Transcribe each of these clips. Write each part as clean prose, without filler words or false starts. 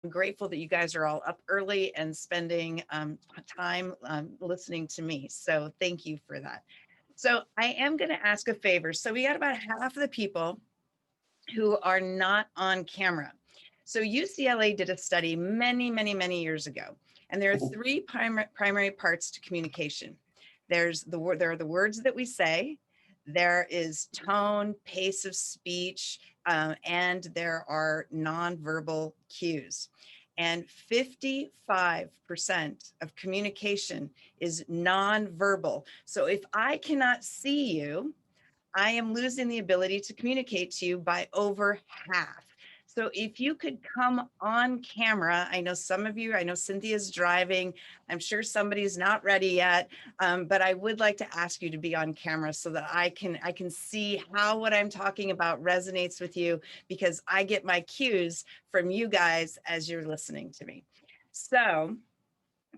I'm grateful that you guys are all up early and spending time listening to me. So thank you for that. So I am going to ask a favor. So we got about half of the people who are not on camera. So UCLA did a study many, many, many years ago, and there are three primary parts to communication. There are the words that we say, there is tone, pace of speech, and there are nonverbal cues. And 55% of communication is nonverbal. So if I cannot see you, I am losing the ability to communicate to you by over half. So if you could come on camera, I know some of you, I know Cynthia's driving. I'm sure somebody's not ready yet, but I would like to ask you to be on camera so that I can see how what I'm talking about resonates with you, because I get my cues from you guys as you're listening to me. So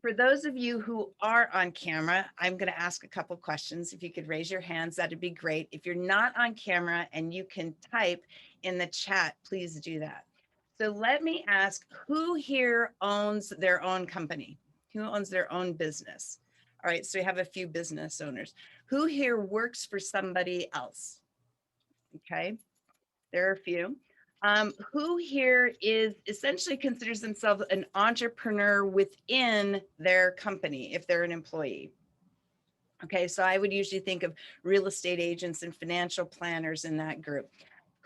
for those of you who are on camera, I'm going to ask a couple questions. If you could raise your hands, that'd be great. If you're not on camera and you can type in the chat, please do that. So let me ask, who here owns their own company? Who owns their own business? All right, so we have a few business owners. Who here works for somebody else? Okay, there are a few. Who here is essentially considers themselves an entrepreneur within their company if they're an employee? Okay, so I would usually think of real estate agents and financial planners in that group.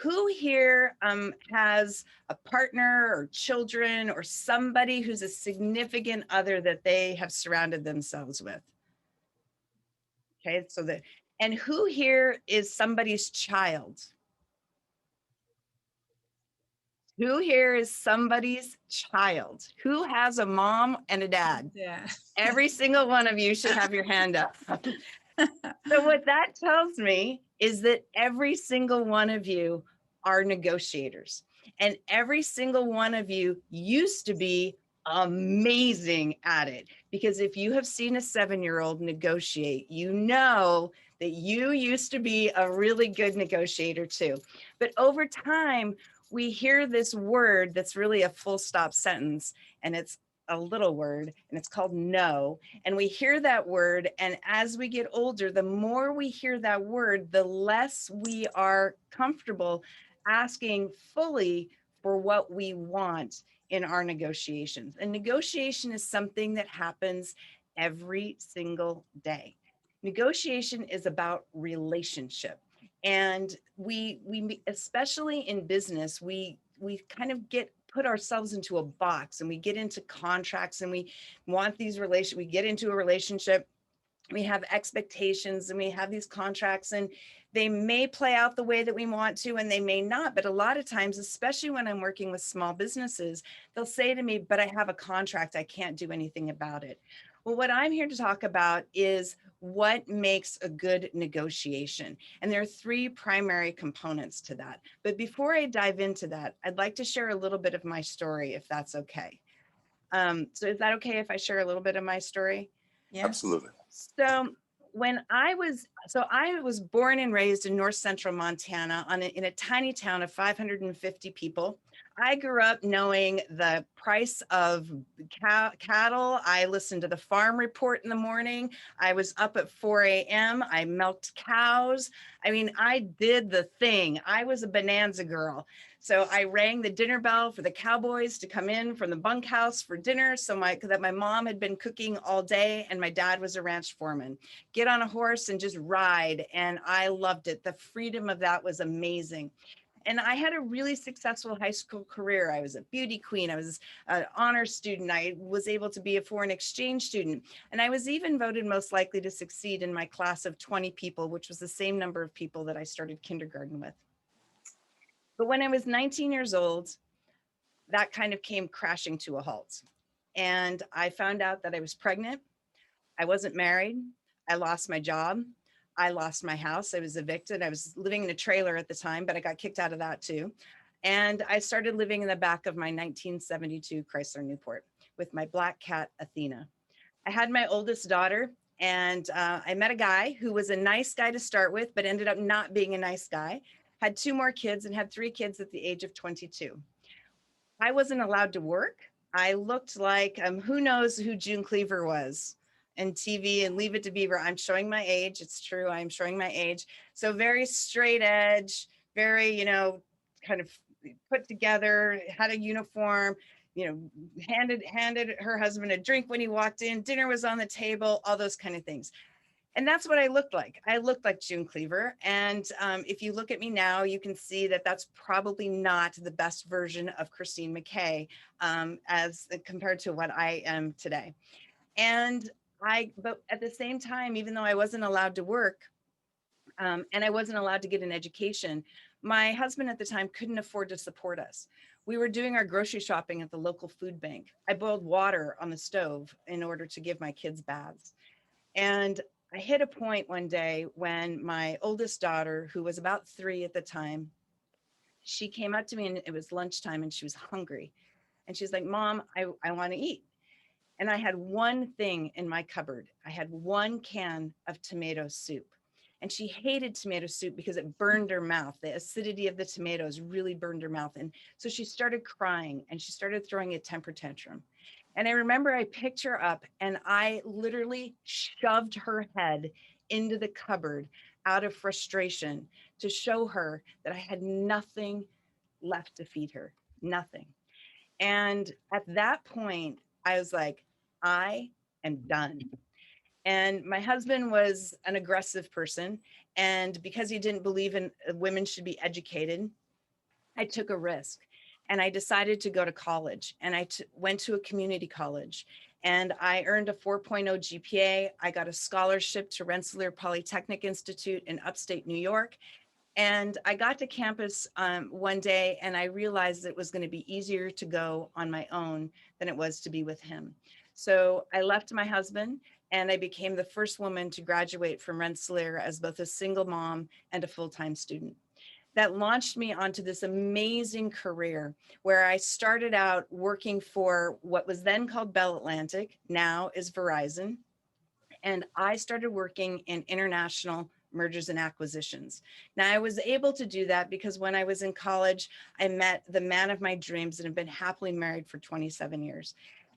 Who here has a partner or children or somebody who's a significant other that they have surrounded themselves with? Okay, so and who here is somebody's child? Who here is somebody's child? Who has a mom and a dad? Yeah. Every single one of you should have your hand up. So what that tells me is that every single one of you are negotiators. And every single one of you used to be amazing at it. Because if you have seen a 7-year-old negotiate, you know that you used to be a really good negotiator too. But over time, we hear this word that's really a full stop sentence, and it's a little word, and it's called no. And we hear that word, and as we get older, the more we hear that word, the less we are comfortable asking fully for what we want in our negotiations. And negotiation is something that happens every single day. Negotiation is about relationship. And we especially in business, we kind of put ourselves into a box, and we get into contracts, and we want these we get into a relationship, we have expectations, and we have these contracts, and they may play out the way that we want to, and they may not. But a lot of times, especially when I'm working with small businesses, they'll say to me, but I have a contract, I can't do anything about it. Well, what I'm here to talk about is what makes a good negotiation. And there are three primary components to that. But before I dive into that, I'd like to share a little bit of my story, if that's okay. So is that okay if I share a little bit of my story? Yeah. Absolutely. So I was born and raised in north central Montana in a tiny town of 550 people. I grew up knowing the price of cattle. I listened to the farm report in the morning. I was up at 4 a.m. I milked cows. I mean, I did the thing. I was a bonanza girl. So I rang the dinner bell for the cowboys to come in from the bunkhouse for dinner. That my mom had been cooking all day, and my dad was a ranch foreman. Get on a horse and just ride. And I loved it. The freedom of that was amazing. And I had a really successful high school career. I was a beauty queen. I was an honor student. I was able to be a foreign exchange student. And I was even voted most likely to succeed in my class of 20 people, which was the same number of people that I started kindergarten with. But when I was 19 years old, that kind of came crashing to a halt. And I found out that I was pregnant. I wasn't married. I lost my job. I lost my house. I was evicted. I was living in a trailer at the time, but I got kicked out of that too. And I started living in the back of my 1972 Chrysler Newport with my black cat, Athena. I had my oldest daughter, and I met a guy who was a nice guy to start with, but ended up not being a nice guy. Had two more kids and had three kids at the age of 22. I wasn't allowed to work. I looked like who knows who June Cleaver was in TV, and Leave It to Beaver. I'm showing my age. It's true. I'm showing my age. So very straight edge, very, kind of put together, had a uniform, handed her husband a drink when he walked in, dinner was on the table, all those kind of things. And that's what I looked like. I looked like June Cleaver. And if you look at me now, you can see that that's probably not the best version of Christine McKay as compared to what I am today. And but at the same time, even though I wasn't allowed to work and I wasn't allowed to get an education, my husband at the time couldn't afford to support us. We were doing our grocery shopping at the local food bank. I boiled water on the stove in order to give my kids baths. And I hit a point one day when my oldest daughter, who was about 3 at the time, she came up to me and it was lunchtime and she was hungry. And she's like, Mom, I want to eat. And I had one thing in my cupboard. I had one can of tomato soup. And she hated tomato soup because it burned her mouth. The acidity of the tomatoes really burned her mouth. And so she started crying and she started throwing a temper tantrum. And I remember I picked her up and I literally shoved her head into the cupboard out of frustration to show her that I had nothing left to feed her, nothing. And at that point, I was like, I am done. And my husband was an aggressive person. And because he didn't believe in women should be educated, I took a risk and I decided to go to college. And I went to a community college and I earned a 4.0 GPA. I got a scholarship to Rensselaer Polytechnic Institute in upstate New York. And I got to campus one day and I realized it was going to be easier to go on my own than it was to be with him. So I left my husband and I became the first woman to graduate from Rensselaer as both a single mom and a full-time student. That launched me onto this amazing career where I started out working for what was then called Bell Atlantic, now is Verizon. And I started working in international mergers and acquisitions. Now, I was able to do that because when I was in college, I met the man of my dreams and have been happily married for 27 years.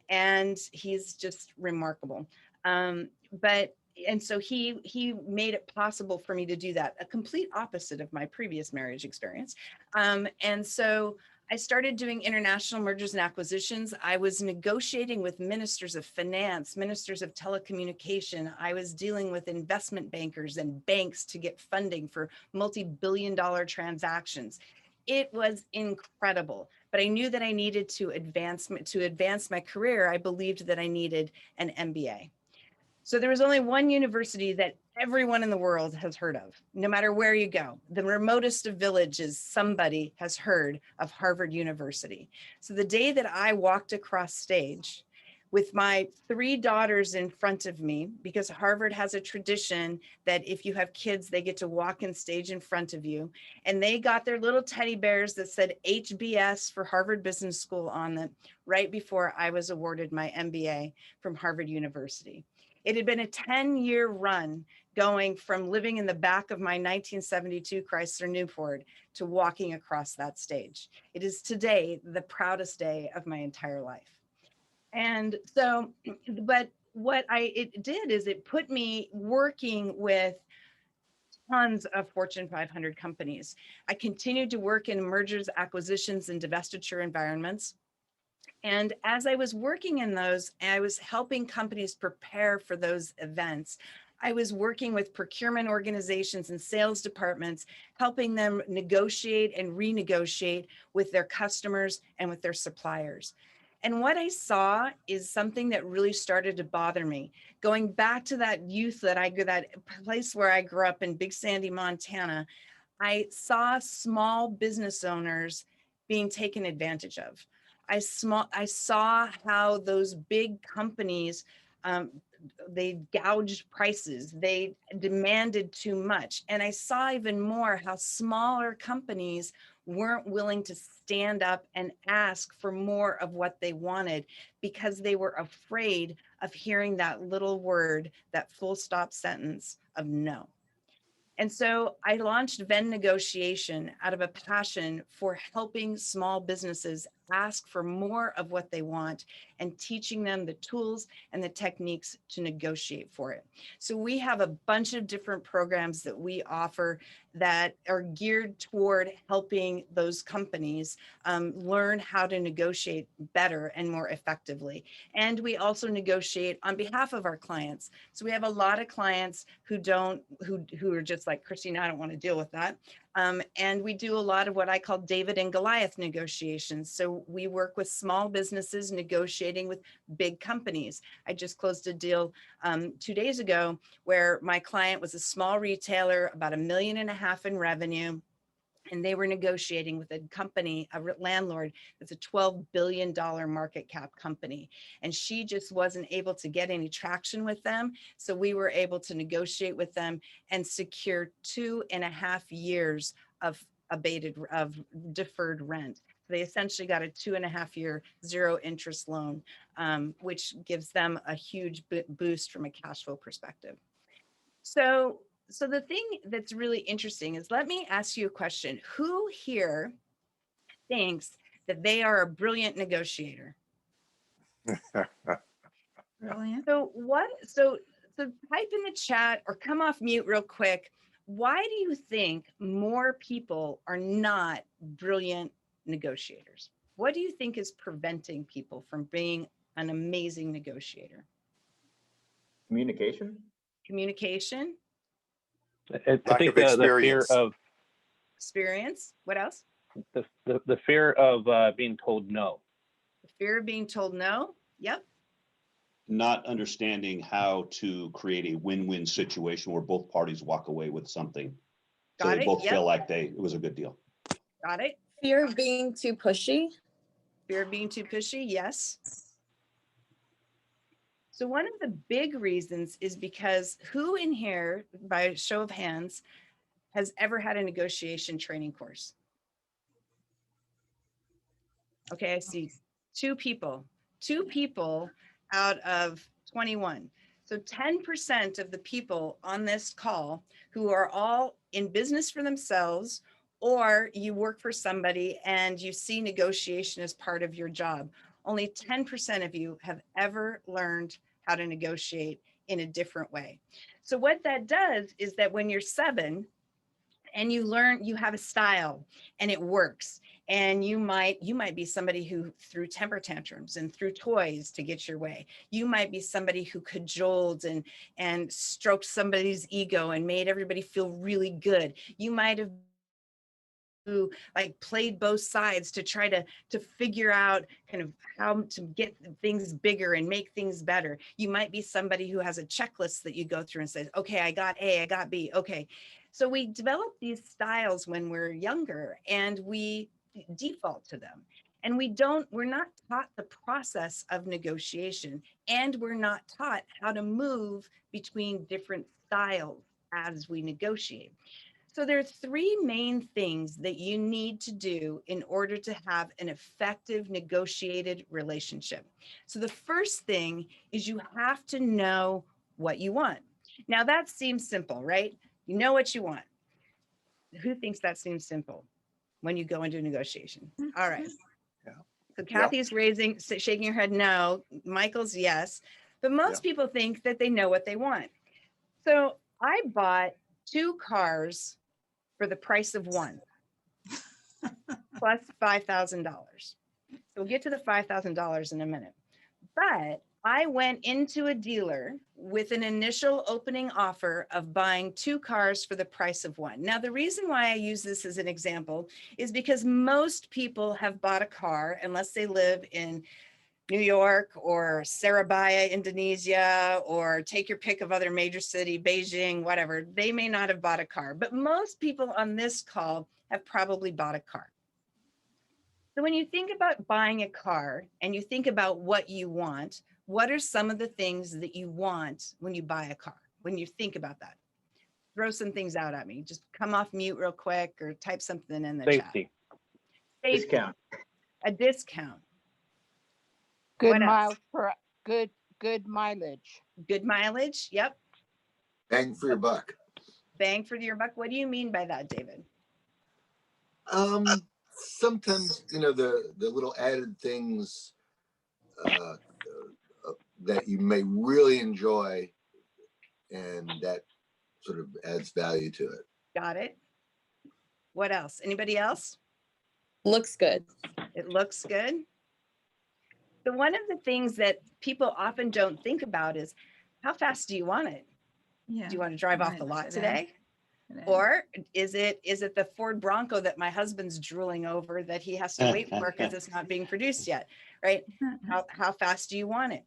And he's just remarkable. But and so he made it possible for me to do that, a complete opposite of my previous marriage experience. And so I started doing international mergers and acquisitions. I was negotiating with ministers of finance, ministers of telecommunication. I was dealing with investment bankers and banks to get funding for multi-billion-dollar transactions. It was incredible, but I knew that I needed to advance my career. I believed that I needed an MBA. So there was only one university that everyone in the world has heard of, no matter where you go. The remotest of villages, somebody has heard of Harvard University. So the day that I walked across stage with my 3 daughters in front of me, because Harvard has a tradition that if you have kids, they get to walk in stage in front of you. And they got their little teddy bears that said HBS for Harvard Business School on them right before I was awarded my MBA from Harvard University. It had been a 10-year run going from living in the back of my 1972 Chrysler Newport to walking across that stage. It is today the proudest day of my entire life. And so, but what it did is it put me working with tons of Fortune 500 companies. I continued to work in mergers, acquisitions, and divestiture environments. And as I was working in those, I was helping companies prepare for those events. I was working with procurement organizations and sales departments, helping them negotiate and renegotiate with their customers and with their suppliers. And what I saw is something that really started to bother me. Going back to that that place where I grew up in Big Sandy, Montana, I saw small business owners being taken advantage of. I saw how those big companies, they gouged prices, they demanded too much. And I saw even more how smaller companies weren't willing to stand up and ask for more of what they wanted because they were afraid of hearing that little word, that full stop sentence of no. And so I launched Venn Negotiation out of a passion for helping small businesses ask for more of what they want and teaching them the tools and the techniques to negotiate for it. So we have a bunch of different programs that we offer that are geared toward helping those companies learn how to negotiate better and more effectively. And we also negotiate on behalf of our clients. So we have a lot of clients who are just like, Christina, I don't want to deal with that. And we do a lot of what I call David and Goliath negotiations. So we work with small businesses negotiating with big companies. I just closed a deal 2 days ago where my client was a small retailer, about $1.5 million in revenue. And they were negotiating with a company, a landlord that's a $12 billion market cap company. And she just wasn't able to get any traction with them. So we were able to negotiate with them and secure 2.5 years of deferred rent. They essentially got a 2.5-year zero interest loan, which gives them a huge boost from a cash flow perspective. So the thing that's really interesting is, let me ask you a question. Who here thinks that they are a brilliant negotiator? Brilliant. So type in the chat or come off mute real quick. Why do you think more people are not brilliant negotiators? What do you think is preventing people from being an amazing negotiator? Communication. Communication? I think the fear of experience. What else? The fear of being told no. The fear of being told no. Yep. Not understanding how to create a win-win situation where both parties walk away with something. So they both feel like it was a good deal. Got it. Fear of being too pushy. Fear of being too pushy. Yes. So one of the big reasons is because who in here, by show of hands, has ever had a negotiation training course? Okay, I see 2 people out of 21. So 10% of the people on this call who are all in business for themselves, or you work for somebody and you see negotiation as part of your job, only 10% of you have ever learned how to negotiate in a different way. So what that does is that when you're 7 and you learn, you have a style and it works, and you might be somebody who threw temper tantrums and threw toys to get your way. You might be somebody who cajoled and stroked somebody's ego and made everybody feel really good. You might have who like played both sides to try to figure out kind of how to get things bigger and make things better. You might be somebody who has a checklist that you go through and says, okay, I got A, I got B. Okay. So we develop these styles when we're younger and we default to them. And we're not taught the process of negotiation, and we're not taught how to move between different styles as we negotiate. So there are 3 main things that you need to do in order to have an effective negotiated relationship. So the first thing is you have to know what you want. Now that seems simple, right? You know what you want. Who thinks that seems simple when you go into a negotiation? All right. Yeah. So Kathy's shaking her head no. Michael's yes. But most people think that they know what they want. So I bought 2 cars for the price of 1, plus $5,000. So we'll get to the $5,000 in a minute. But I went into a dealer with an initial opening offer of buying 2 cars for the price of 1. Now, the reason why I use this as an example is because most people have bought a car, unless they live in New York or Surabaya, Indonesia, or take your pick of other major city, Beijing, whatever. They may not have bought a car, but most people on this call have probably bought a car. So when you think about buying a car and you think about what you want, what are some of the things that you want when you buy a car? When you think about that, throw some things out at me. Just come off mute real quick or type something in the chat. Safety. Discount. A discount. Good miles per good mileage. Good mileage. Yep. Bang for your buck. Bang for your buck. What do you mean by that, David? sometimes, the little added things that you may really enjoy, and that sort of adds value to it. Got it. What else? Anybody else? Looks good. It looks good. So one of the things that people often don't think about is, how fast do you want it? Yeah. Do you want to drive off the lot today? Or is it the Ford Bronco that my husband's drooling over that he has to wait for because it's not being produced yet, right? How fast do you want it?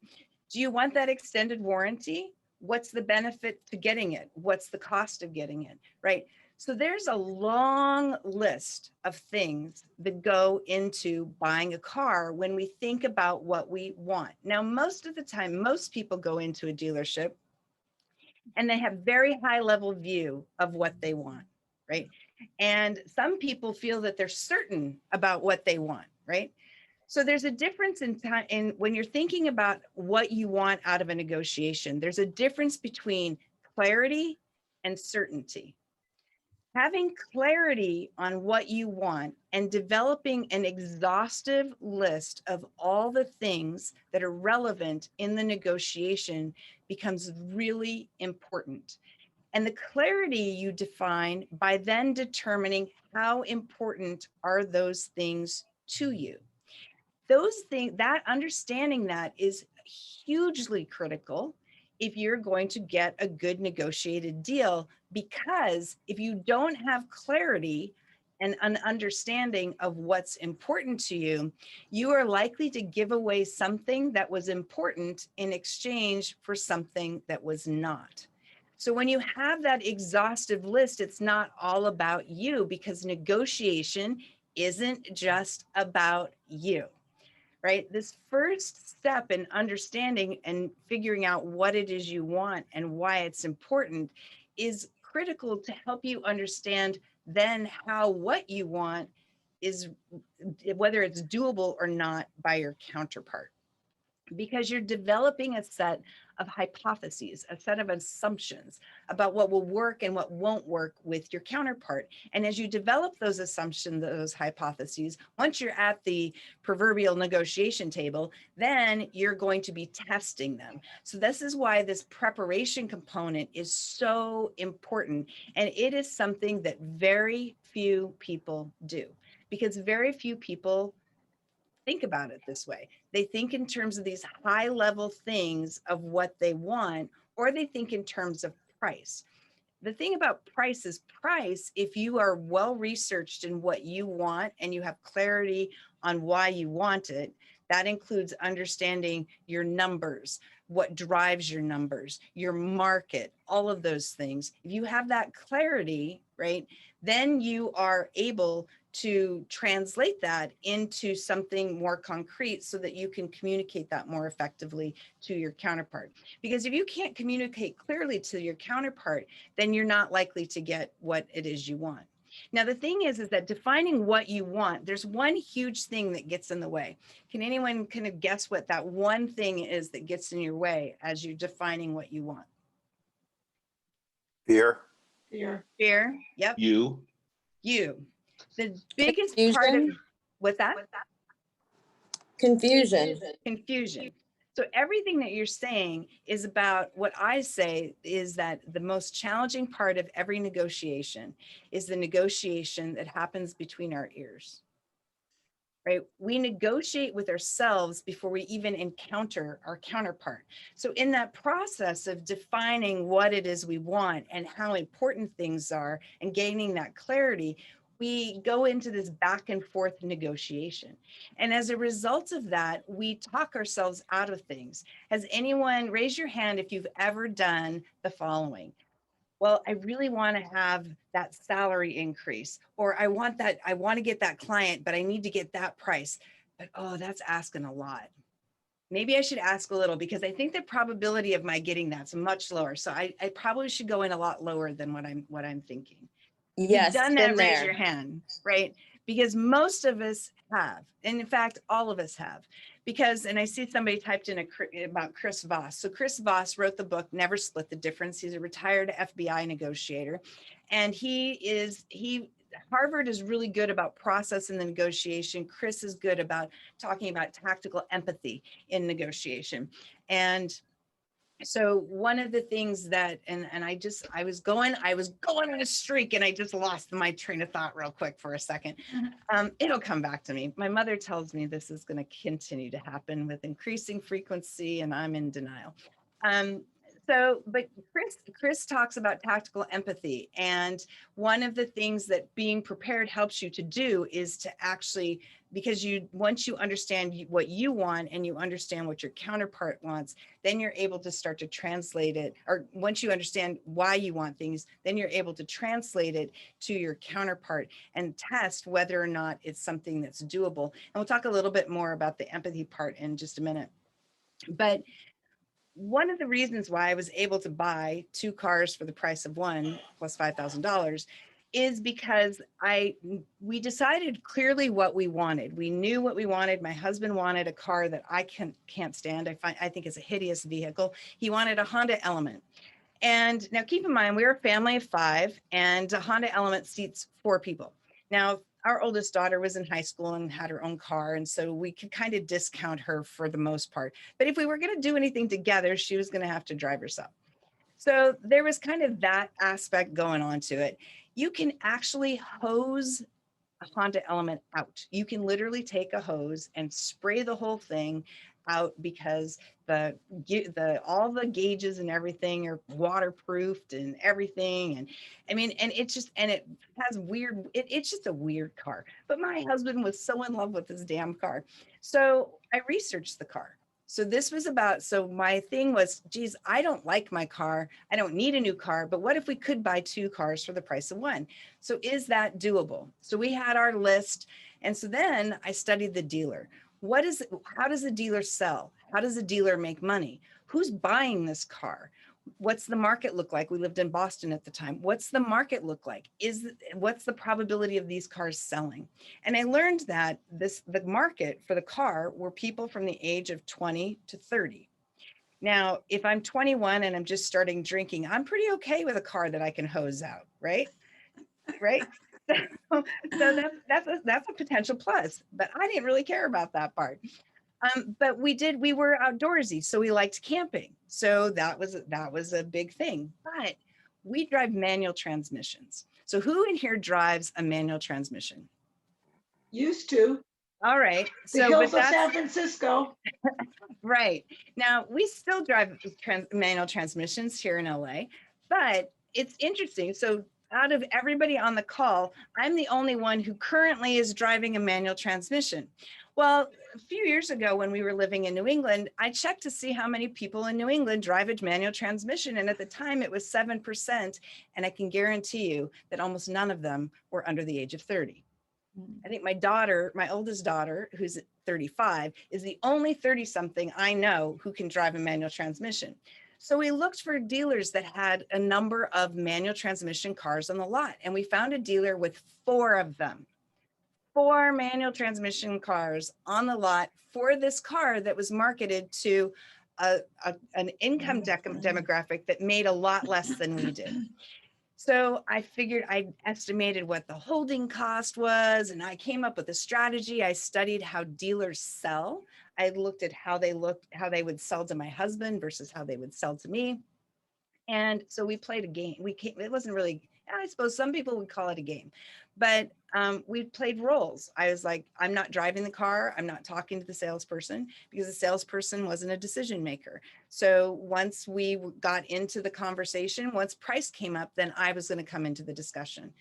Do you want that extended warranty? What's the benefit to getting it? What's the cost of getting it, right? So there's a long list of things that go into buying a car when we think about what we want. Now, most of the time, most people go into a dealership and they have very high level view of what they want, right? And some people feel that they're certain about what they want, right? So there's a difference in time in when you're thinking about what you want out of a negotiation. There's a difference between clarity and certainty. Having clarity on what you want and developing an exhaustive list of all the things that are relevant in the negotiation becomes really important. And the clarity you define by then determining how important are those things to you. Those things, that understanding that is hugely critical if you're going to get a good negotiated deal, because if you don't have clarity and an understanding of what's important to you, you are likely to give away something that was important in exchange for something that was not. So when you have that exhaustive list, it's not all about you, because negotiation isn't just about you. Right? This first step in understanding and figuring out what it is you want and why it's important is critical to help you understand then how what you want is, whether it's doable or not by your counterpart. Because you're developing a set of hypotheses, a set of assumptions about what will work and what won't work with your counterpart. And as you develop those assumptions, those hypotheses, once you're at the proverbial negotiation table, then you're going to be testing them. So this is why this preparation component is so important. And it is something that very few people do, because very few people think about it this way. They think in terms of these high level things of what they want, or they think in terms of price. The thing about price is price, if you are well researched in what you want and you have clarity on why you want it, that includes understanding your numbers, what drives your numbers, your market, all of those things. If you have that clarity, right, then you are able to translate that into something more concrete so that you can communicate that more effectively to your counterpart. Because if you can't communicate clearly to your counterpart, then you're not likely to get what it is you want. Now, the thing is that defining what you want, there's one huge thing that gets in the way. Can anyone kind of guess what that one thing is that gets in your way as you're defining what you want? Fear. Fear. Yep. You. The biggest part of what's that? Confusion. Confusion. So everything that you're saying is about what I say is that the most challenging part of every negotiation is the negotiation that happens between our ears. Right? We negotiate with ourselves before we even encounter our counterpart. So in that process of defining what it is we want and how important things are and gaining that clarity, we go into this back and forth negotiation. And as a result of that, we talk ourselves out of things. Has anyone, raise your hand if you've ever done the following? Well, I really want to have that salary increase, or I want to get that client, but I need to get that price. But oh, that's asking a lot. Maybe I should ask a little, because I think the probability of my getting that's much lower. So I probably should go in a lot lower than what I'm thinking. Yes, You've done that, been raise there. your hand, right? Because most of us have, and in fact, all of us have. Because, and I see somebody typed in about Chris Voss. So Chris Voss wrote the book, Never Split the Difference. He's a retired FBI negotiator. And he Harvard is really good about process in the negotiation. Chris is good about talking about tactical empathy in negotiation. And so one of the things that, and I was going on a streak and I just lost my train of thought real quick for a second. It'll come back to me. My mother tells me this is going to continue to happen with increasing frequency and I'm in denial. But Chris talks about tactical empathy. And one of the things that being prepared helps you to do is to actually, because once you understand what you want and you understand what your counterpart wants, then you're able to start to translate it. Or once you understand why you want things, then you're able to translate it to your counterpart and test whether or not it's something that's doable. And we'll talk a little bit more about the empathy part in just a minute. But one of the reasons why I was able to buy 2 cars for the price of one plus $5,000 is because we decided clearly what we wanted. We knew what we wanted. My husband wanted a car that I can't stand. I think it's a hideous vehicle. He wanted a Honda Element. And now keep in mind, we're a family of 5 and a Honda Element seats 4 people. Now, our oldest daughter was in high school and had her own car. And so we could kind of discount her for the most part. But if we were going to do anything together, she was going to have to drive herself. So there was kind of that aspect going on to it. You can actually hose a Honda Element out. You can literally take a hose and spray the whole thing out because all the gauges and everything are waterproofed and everything. And I mean, and it has it's just a weird car. But my husband was so in love with this damn car. So I researched the car. So my thing was, geez, I don't like my car. I don't need a new car, but what if we could buy 2 cars for the price of one? So is that doable? So we had our list. And so then I studied the dealer. How does the dealer sell? How does the dealer make money? Who's buying this car? What's the market look like? We lived in Boston at the time. What's the market look like? What's the probability of these cars selling? And I learned that the market for the car were people from the age of 20 to 30. Now, if I'm 21 and I'm just starting drinking, I'm pretty okay with a car that I can hose out, right? Right? So that's a potential plus, but I didn't really care about that part. But we were outdoorsy, so we liked camping. So that was a big thing. But we drive manual transmissions. So who in here drives a manual transmission? Used to. All right. The hills of San Francisco. Right. Now we still drive manual transmissions here in LA, but it's interesting. So out of everybody on the call, I'm the only one who currently is driving a manual transmission. Well, a few years ago when we were living in New England, I checked to see how many people in New England drive a manual transmission. And at the time it was 7%. And I can guarantee you that almost none of them were under the age of 30. I think my oldest daughter, who's 35, is the only 30-something I know who can drive a manual transmission. So we looked for dealers that had a number of manual transmission cars on the lot. And we found a dealer with 4 of them. 4 manual transmission cars on the lot for this car that was marketed to an income demographic that made a lot less than we did. So I figured I estimated what the holding cost was, and I came up with a strategy. I studied how dealers sell. I looked at how they would sell to my husband versus how they would sell to me. And so we played a game. It wasn't really, I suppose some people would call it a game, but we played roles. I was like, I'm not driving the car. I'm not talking to the salesperson because the salesperson wasn't a decision maker. So once we got into the conversation, once price came up, then I was going to come into the discussion.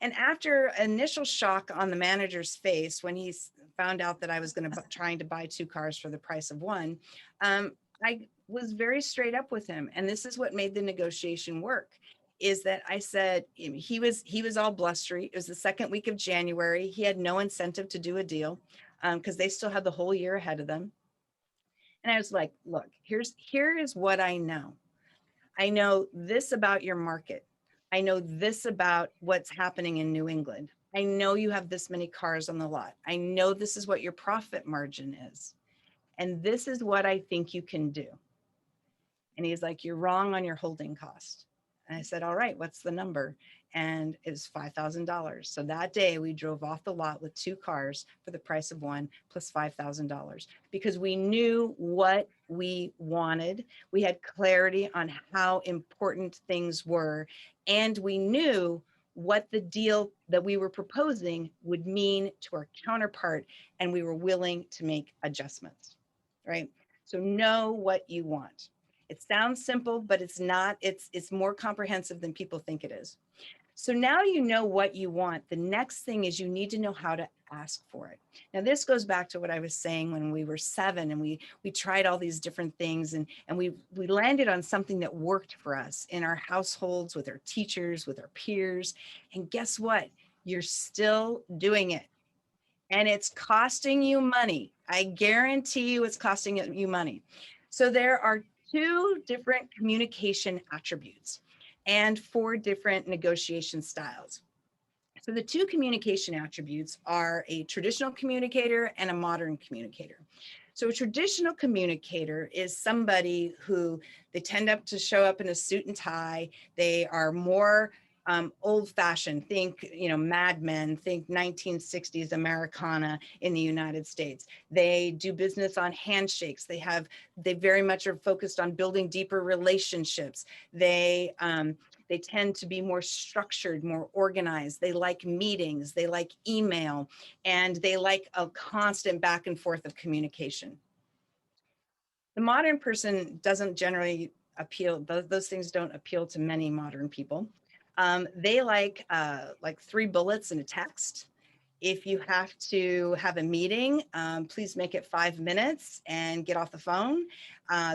And after initial shock on the manager's face, when he found out that I was trying to buy 2 cars for the price of one, I was very straight up with him. And this is what made the negotiation work, is that I said, he was all blustery. It was the second week of January. He had no incentive to do a deal because they still had the whole year ahead of them. And I was like, look, here is what I know. I know this about your market. I know this about what's happening in New England. I know you have this many cars on the lot. I know this is what your profit margin is. And this is what I think you can do. And he's like, you're wrong on your holding cost. And I said, all right, what's the number? And it was $5,000. So that day we drove off the lot with 2 cars for the price of one plus $5,000 because we knew what we wanted. We had clarity on how important things were. And we knew what the deal that we were proposing would mean to our counterpart. And we were willing to make adjustments, right? So know what you want. It sounds simple, but it's not. It's more comprehensive than people think it is. So now you know what you want. The next thing is you need to know how to ask for it. Now, this goes back to what I was saying when we were 7 and we tried all these different things and we landed on something that worked for us in our households, with our teachers, with our peers. And guess what? You're still doing it. And it's costing you money. I guarantee you it's costing you money. So there are 2 different communication attributes and 4 different negotiation styles. So the 2 communication attributes are a traditional communicator and a modern communicator. So a traditional communicator is somebody who they tend to show up in a suit and tie. They are more old-fashioned. Think, Mad Men, think 1960s Americana in the United States. They do business on handshakes. They very much are focused on building deeper relationships. They tend to be more structured, more organized. They like meetings, they like email, and they like a constant back and forth of communication. The modern person doesn't generally appeal, those things don't appeal to many modern people. They like 3 bullets in a text. If you have to have a meeting, please make it 5 minutes and get off the phone.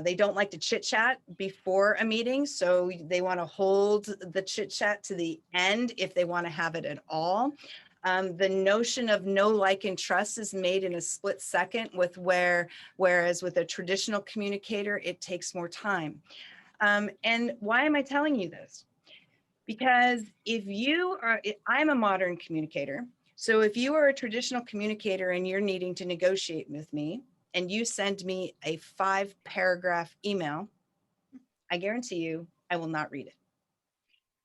They don't like to chit chat before a meeting, so they want to hold the chit chat to the end if they want to have it at all. The notion of know, like, and trust is made in a split second, whereas with a traditional communicator, it takes more time. And why am I telling you this? Because I'm a modern communicator. So if you are a traditional communicator and you're needing to negotiate with me and you send me a 5-paragraph email, I guarantee you, I will not read it.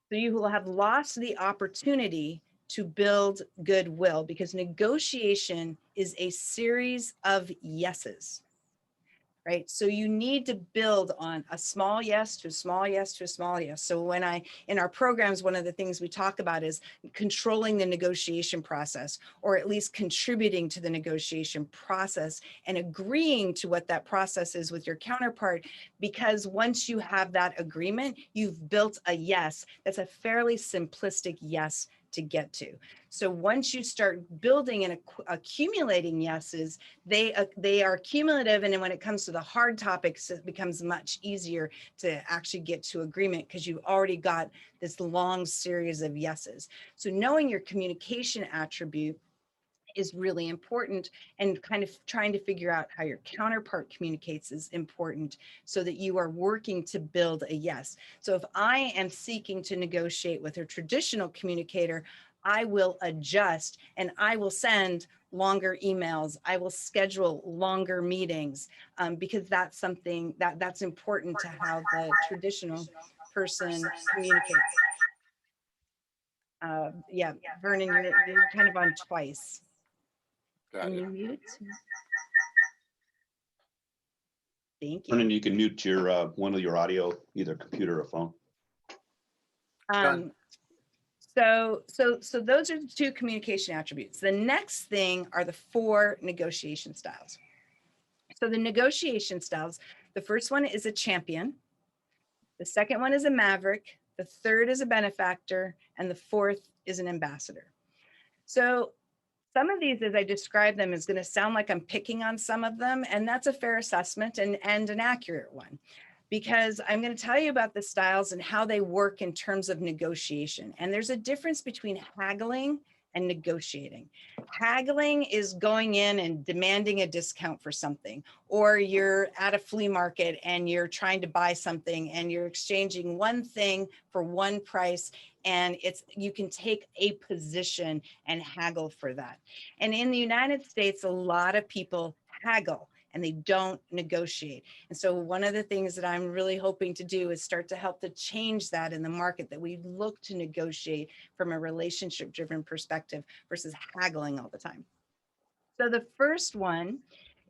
So you will have lost the opportunity to build goodwill because negotiation is a series of yeses. Right? So you need to build on a small yes to a small yes to a small yes. So in our programs, one of the things we talk about is controlling the negotiation process, or at least contributing to the negotiation process and agreeing to what that process is with your counterpart. Because once you have that agreement, you've built a yes. That's a fairly simplistic yes to get to. So once you start building and accumulating yeses, they are cumulative. And then when it comes to the hard topics, it becomes much easier to actually get to agreement because you've already got this long series of yeses. So knowing your communication attribute is really important, and kind of trying to figure out how your counterpart communicates is important so that you are working to build a yes. So if I am seeking to negotiate with a traditional communicator, I will adjust and I will send longer emails. I will schedule longer meetings because that's something that's important to how the traditional person communicates. Yeah, Vernon, you're kind of on twice. Can you mute? Thank you. Vernon, you can mute your one of your audio, either computer or phone. So those are the 2 communication attributes. The next thing are the 4 negotiation styles. So the negotiation styles, the first one is a champion. The second one is a maverick. The third is a benefactor. And the 4th is an ambassador. So some of these, as I describe them, is going to sound like I'm picking on some of them, and that's a fair assessment and an accurate one, because I'm going to tell you about the styles and how they work in terms of negotiation. And there's a difference between haggling and negotiating. Haggling is going in and demanding a discount for something, or you're at a flea market and you're trying to buy something and you're exchanging one thing for one price, and you can take a position and haggle for that. And in the United States, a lot of people haggle. and they don't negotiate. And so one of the things that I'm really hoping to do is start to help to change that in the market, that we look to negotiate from a relationship driven perspective versus haggling all the time. So the first one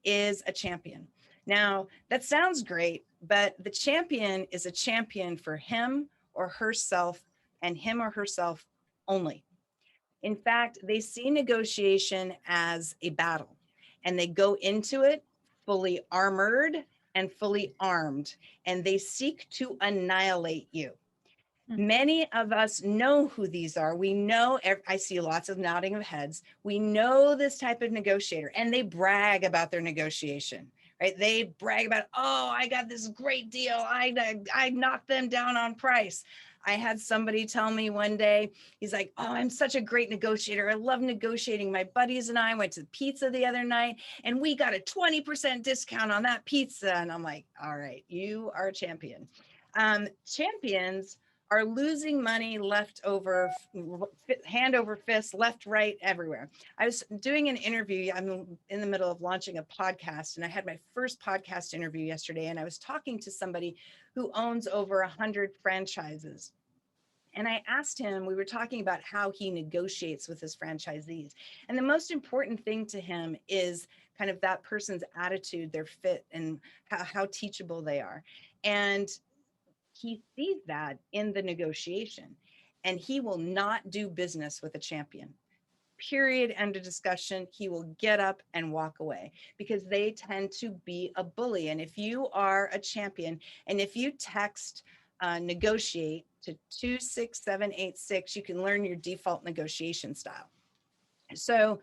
is a champion. Now, that sounds great, but the champion is a champion for him or herself and him or herself only. In fact, they see negotiation as a battle, and they go into it fully armored and fully armed, and they seek to annihilate you. Many of us know who these are. We know, I see lots of nodding of heads. We know this type of negotiator, and they brag about their negotiation, right? They brag about, oh, I got this great deal. I knocked them down on price. I had somebody tell me one day, he's like, oh, I'm such a great negotiator. I love negotiating. My buddies and I went to pizza the other night, and we got a 20% discount on that pizza. And I'm like, all right, you are a champion. Champions are losing money left over, hand over fist, left, right, everywhere. I was doing an interview. I'm in the middle of launching a podcast, and I had my first podcast interview yesterday, and I was talking to somebody who owns over 100 franchises. And I asked him, we were talking about how he negotiates with his franchisees. And the most important thing to him is kind of that person's attitude, their fit, and how teachable they are. And he sees that in the negotiation, and he will not do business with a champion. Period. End of discussion. He will get up and walk away because they tend to be a bully. And if you are a champion, and if you text negotiate to 26786, you can learn your default negotiation style. So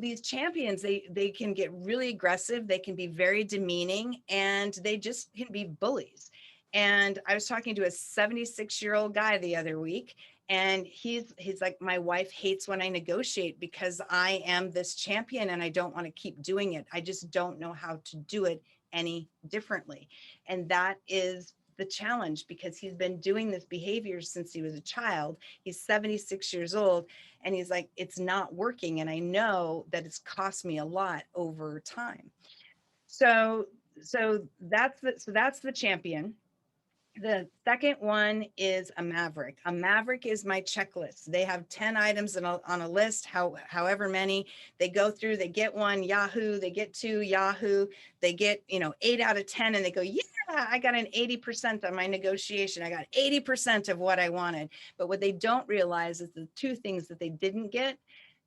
these champions, they can get really aggressive. They can be very demeaning, and they just can be bullies. And I was talking to a 76-year-old guy the other week, and he's like, my wife hates when I negotiate because I am this champion and I don't want to keep doing it. I just don't know how to do it any differently. And that is the challenge, because he's been doing this behavior since he was a child. He's 76 years old, and he's like, it's not working. And I know that it's cost me a lot over time. So that's the champion. The second one is a maverick. A maverick is my checklist. They have 10 items on a list, however many. They go through, they get one, Yahoo, they get two, Yahoo, they get 8 out of 10, and they go, yeah, I got an 80% on my negotiation. I got 80% of what I wanted. But what they don't realize is the two things that they didn't get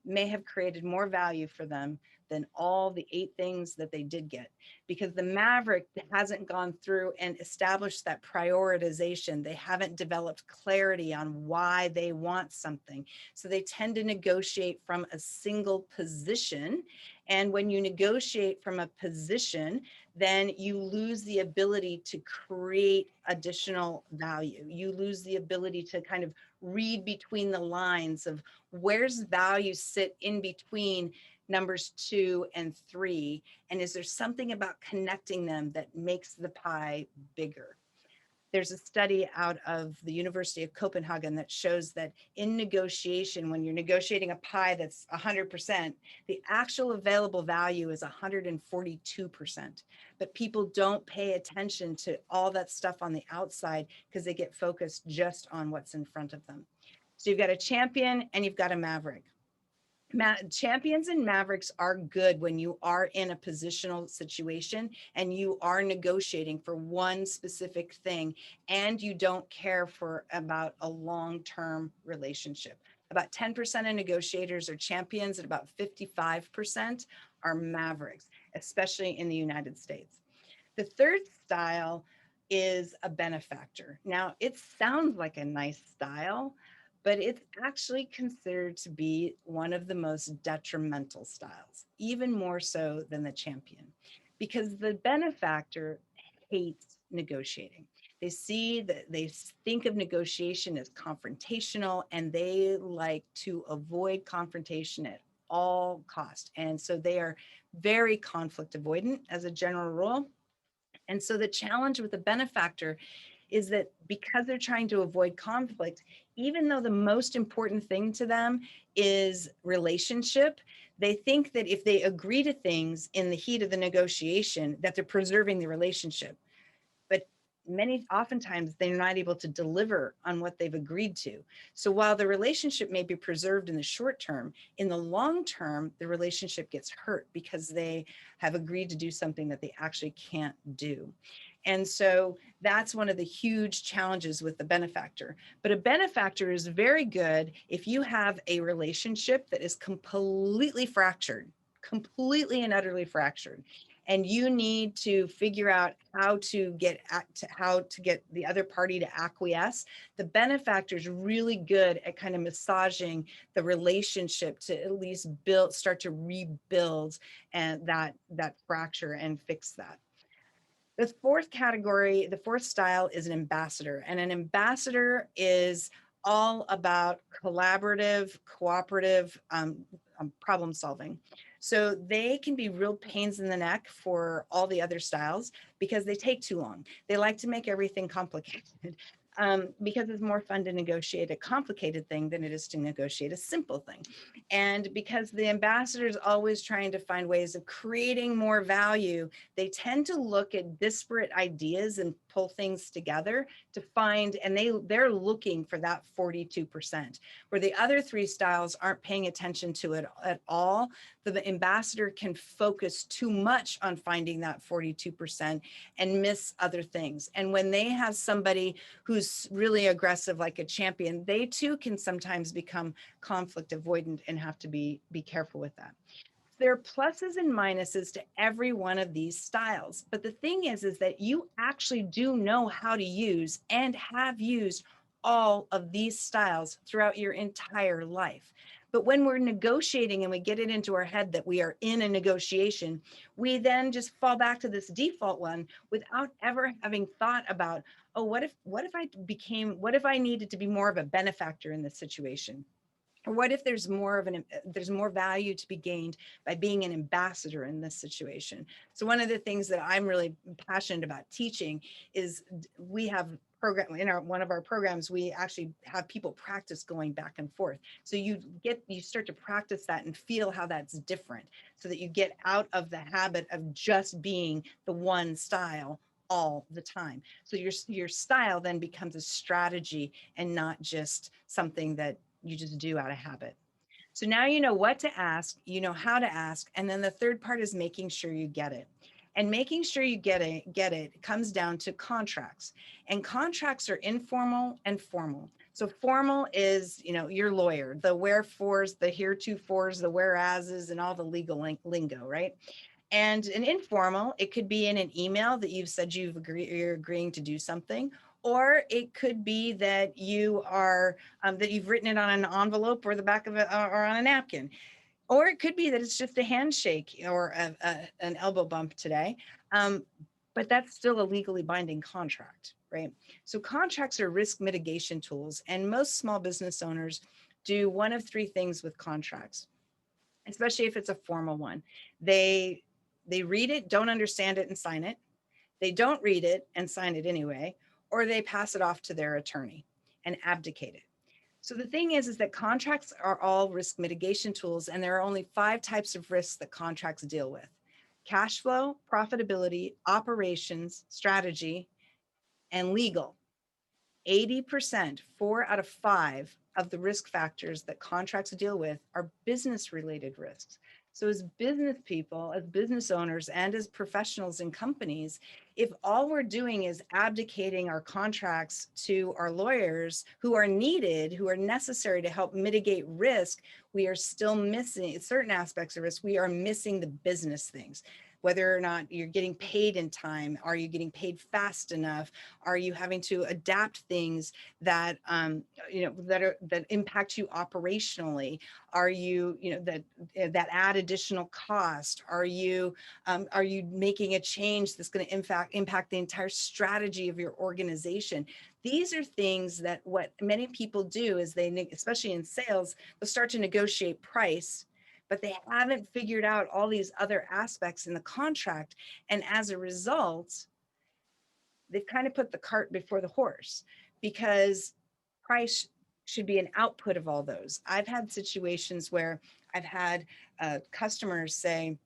may have created more value for them than all the 8 things that they did get, because the maverick hasn't gone through and established that prioritization. They haven't developed clarity on why they want something. So they tend to negotiate from a single position. And when you negotiate from a position, then you lose the ability to create additional value. You lose the ability to kind of read between the lines of where's value sit in between numbers 2 and 3, and is there something about connecting them that makes the pie bigger? There's a study out of the University of Copenhagen that shows that in negotiation, when you're negotiating a pie that's 100%, the actual available value is 142%. But people don't pay attention to all that stuff on the outside because they get focused just on what's in front of them. So you've got a champion and you've got a maverick. Champions and mavericks are good when you are in a positional situation and you are negotiating for one specific thing and you don't care about a long-term relationship. About 10% of negotiators are champions and about 55% are mavericks, especially in the United States. The third style is a benefactor. Now, it sounds like a nice style, but it's actually considered to be one of the most detrimental styles, even more so than the champion, because the benefactor hates negotiating. They think of negotiation as confrontational, and they like to avoid confrontation at all costs. And so they are very conflict avoidant as a general rule. And so the challenge with the benefactor is that because they're trying to avoid conflict, even though the most important thing to them is relationship, They think that if they agree to things in the heat of the negotiation, that they're preserving the relationship. But oftentimes they're not able to deliver on what they've agreed to. So while the relationship may be preserved in the short term, in the long term, the relationship gets hurt because they have agreed to do something that they actually can't do. And so that's one of the huge challenges with the benefactor. But a benefactor is very good if you have a relationship that is completely fractured, completely and utterly fractured, and you need to figure out how to get the other party to acquiesce. The benefactor is really good at kind of massaging the relationship to at least start to rebuild and that fracture and fix that. The fourth category, the fourth style, is an ambassador, and an ambassador is all about collaborative, cooperative problem solving. So they can be real pains in the neck for all the other styles because they take too long. They like to make everything complicated because it's more fun to negotiate a complicated thing than it is to negotiate a simple thing. And because the ambassador is always trying to find ways of creating more value, they tend to look at disparate ideas and pull things together to find, and they're looking for that 42%, where the other three styles aren't paying attention to it at all. The ambassador can focus too much on finding that 42% and miss other things. And when they have somebody who's really aggressive, like a champion, they too can sometimes become conflict avoidant and have to be careful with that. There are pluses and minuses to every one of these styles. But the thing is that you actually do know how to use and have used all of these styles throughout your entire life. But when we're negotiating and we get it into our head that we are in a negotiation, we then just fall back to this default one without ever having thought about, oh, what if I needed to be more of a benefactor in this situation? Or what if there's more value to be gained by being an ambassador in this situation? So one of the things that I'm really passionate about teaching is we have one of our programs, we actually have people practice going back and forth. So you start to practice that and feel how that's different so that you get out of the habit of just being the one style all the time. So your style then becomes a strategy and not just something that you just do out of habit. So now you know what to ask, you know how to ask, and then the third part is making sure you get it. And making sure you get it comes down to contracts. And contracts are informal and formal. So formal is, your lawyer, the wherefores, the heretofores, the whereases, and all the legal lingo, right? And an informal, it could be in an email that you've said you're agreeing to do something, or it could be that you've written it on an envelope or the back of it or on a napkin. Or it could be that it's just a handshake or an elbow bump today. But that's still a legally binding contract, right? So contracts are risk mitigation tools, and most small business owners do one of three things with contracts, especially if it's a formal one. They read it, don't understand it, and sign it. They don't read it and sign it anyway, or they pass it off to their attorney and abdicate it. So the thing is that contracts are all risk mitigation tools, and there are only 5 types of risks that contracts deal with: cash flow, profitability, operations, strategy, and legal. 80%, 4 out of 5 of the risk factors that contracts deal with are business related risks. So as business people, as business owners, and as professionals in companies, if all we're doing is abdicating our contracts to our lawyers who are needed, who are necessary to help mitigate risk, we are still missing certain aspects of risk. We are missing the business things. Whether or not you're getting paid in time, are you getting paid fast enough? Are you having to adapt things that that impact you operationally? Are you that add additional cost? Are you making a change that's going to impact the entire strategy of your organization? These are things that what many people do is especially in sales, they'll start to negotiate price, but they haven't figured out all these other aspects in the contract. And as a result, they've kind of put the cart before the horse, because price should be an output of all those. I've had situations where I've had customers say,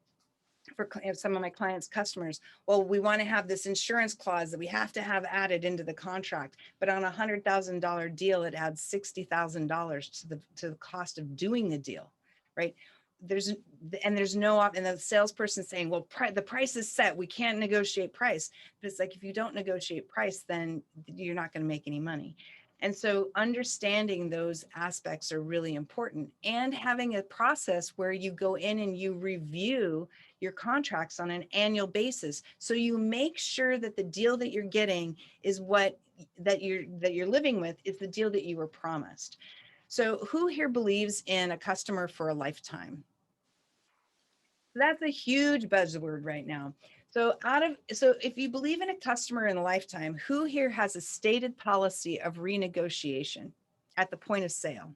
some of my clients' customers, well, we want to have this insurance clause that we have to have added into the contract, but on a $100,000 deal, it adds $60,000 to the cost of doing the deal, right? There's no and the salesperson saying, well, the price is set, we can't negotiate price. But it's like, if you don't negotiate price, then you're not going to make any money. And so understanding those aspects are really important, and having a process where you go in and you review your contracts on an annual basis. So you make sure that the deal that you're getting is that you're living with is the deal that you were promised. So who here believes in a customer for a lifetime? That's a huge buzzword right now. So if you believe in a customer in a lifetime, who here has a stated policy of renegotiation at the point of sale,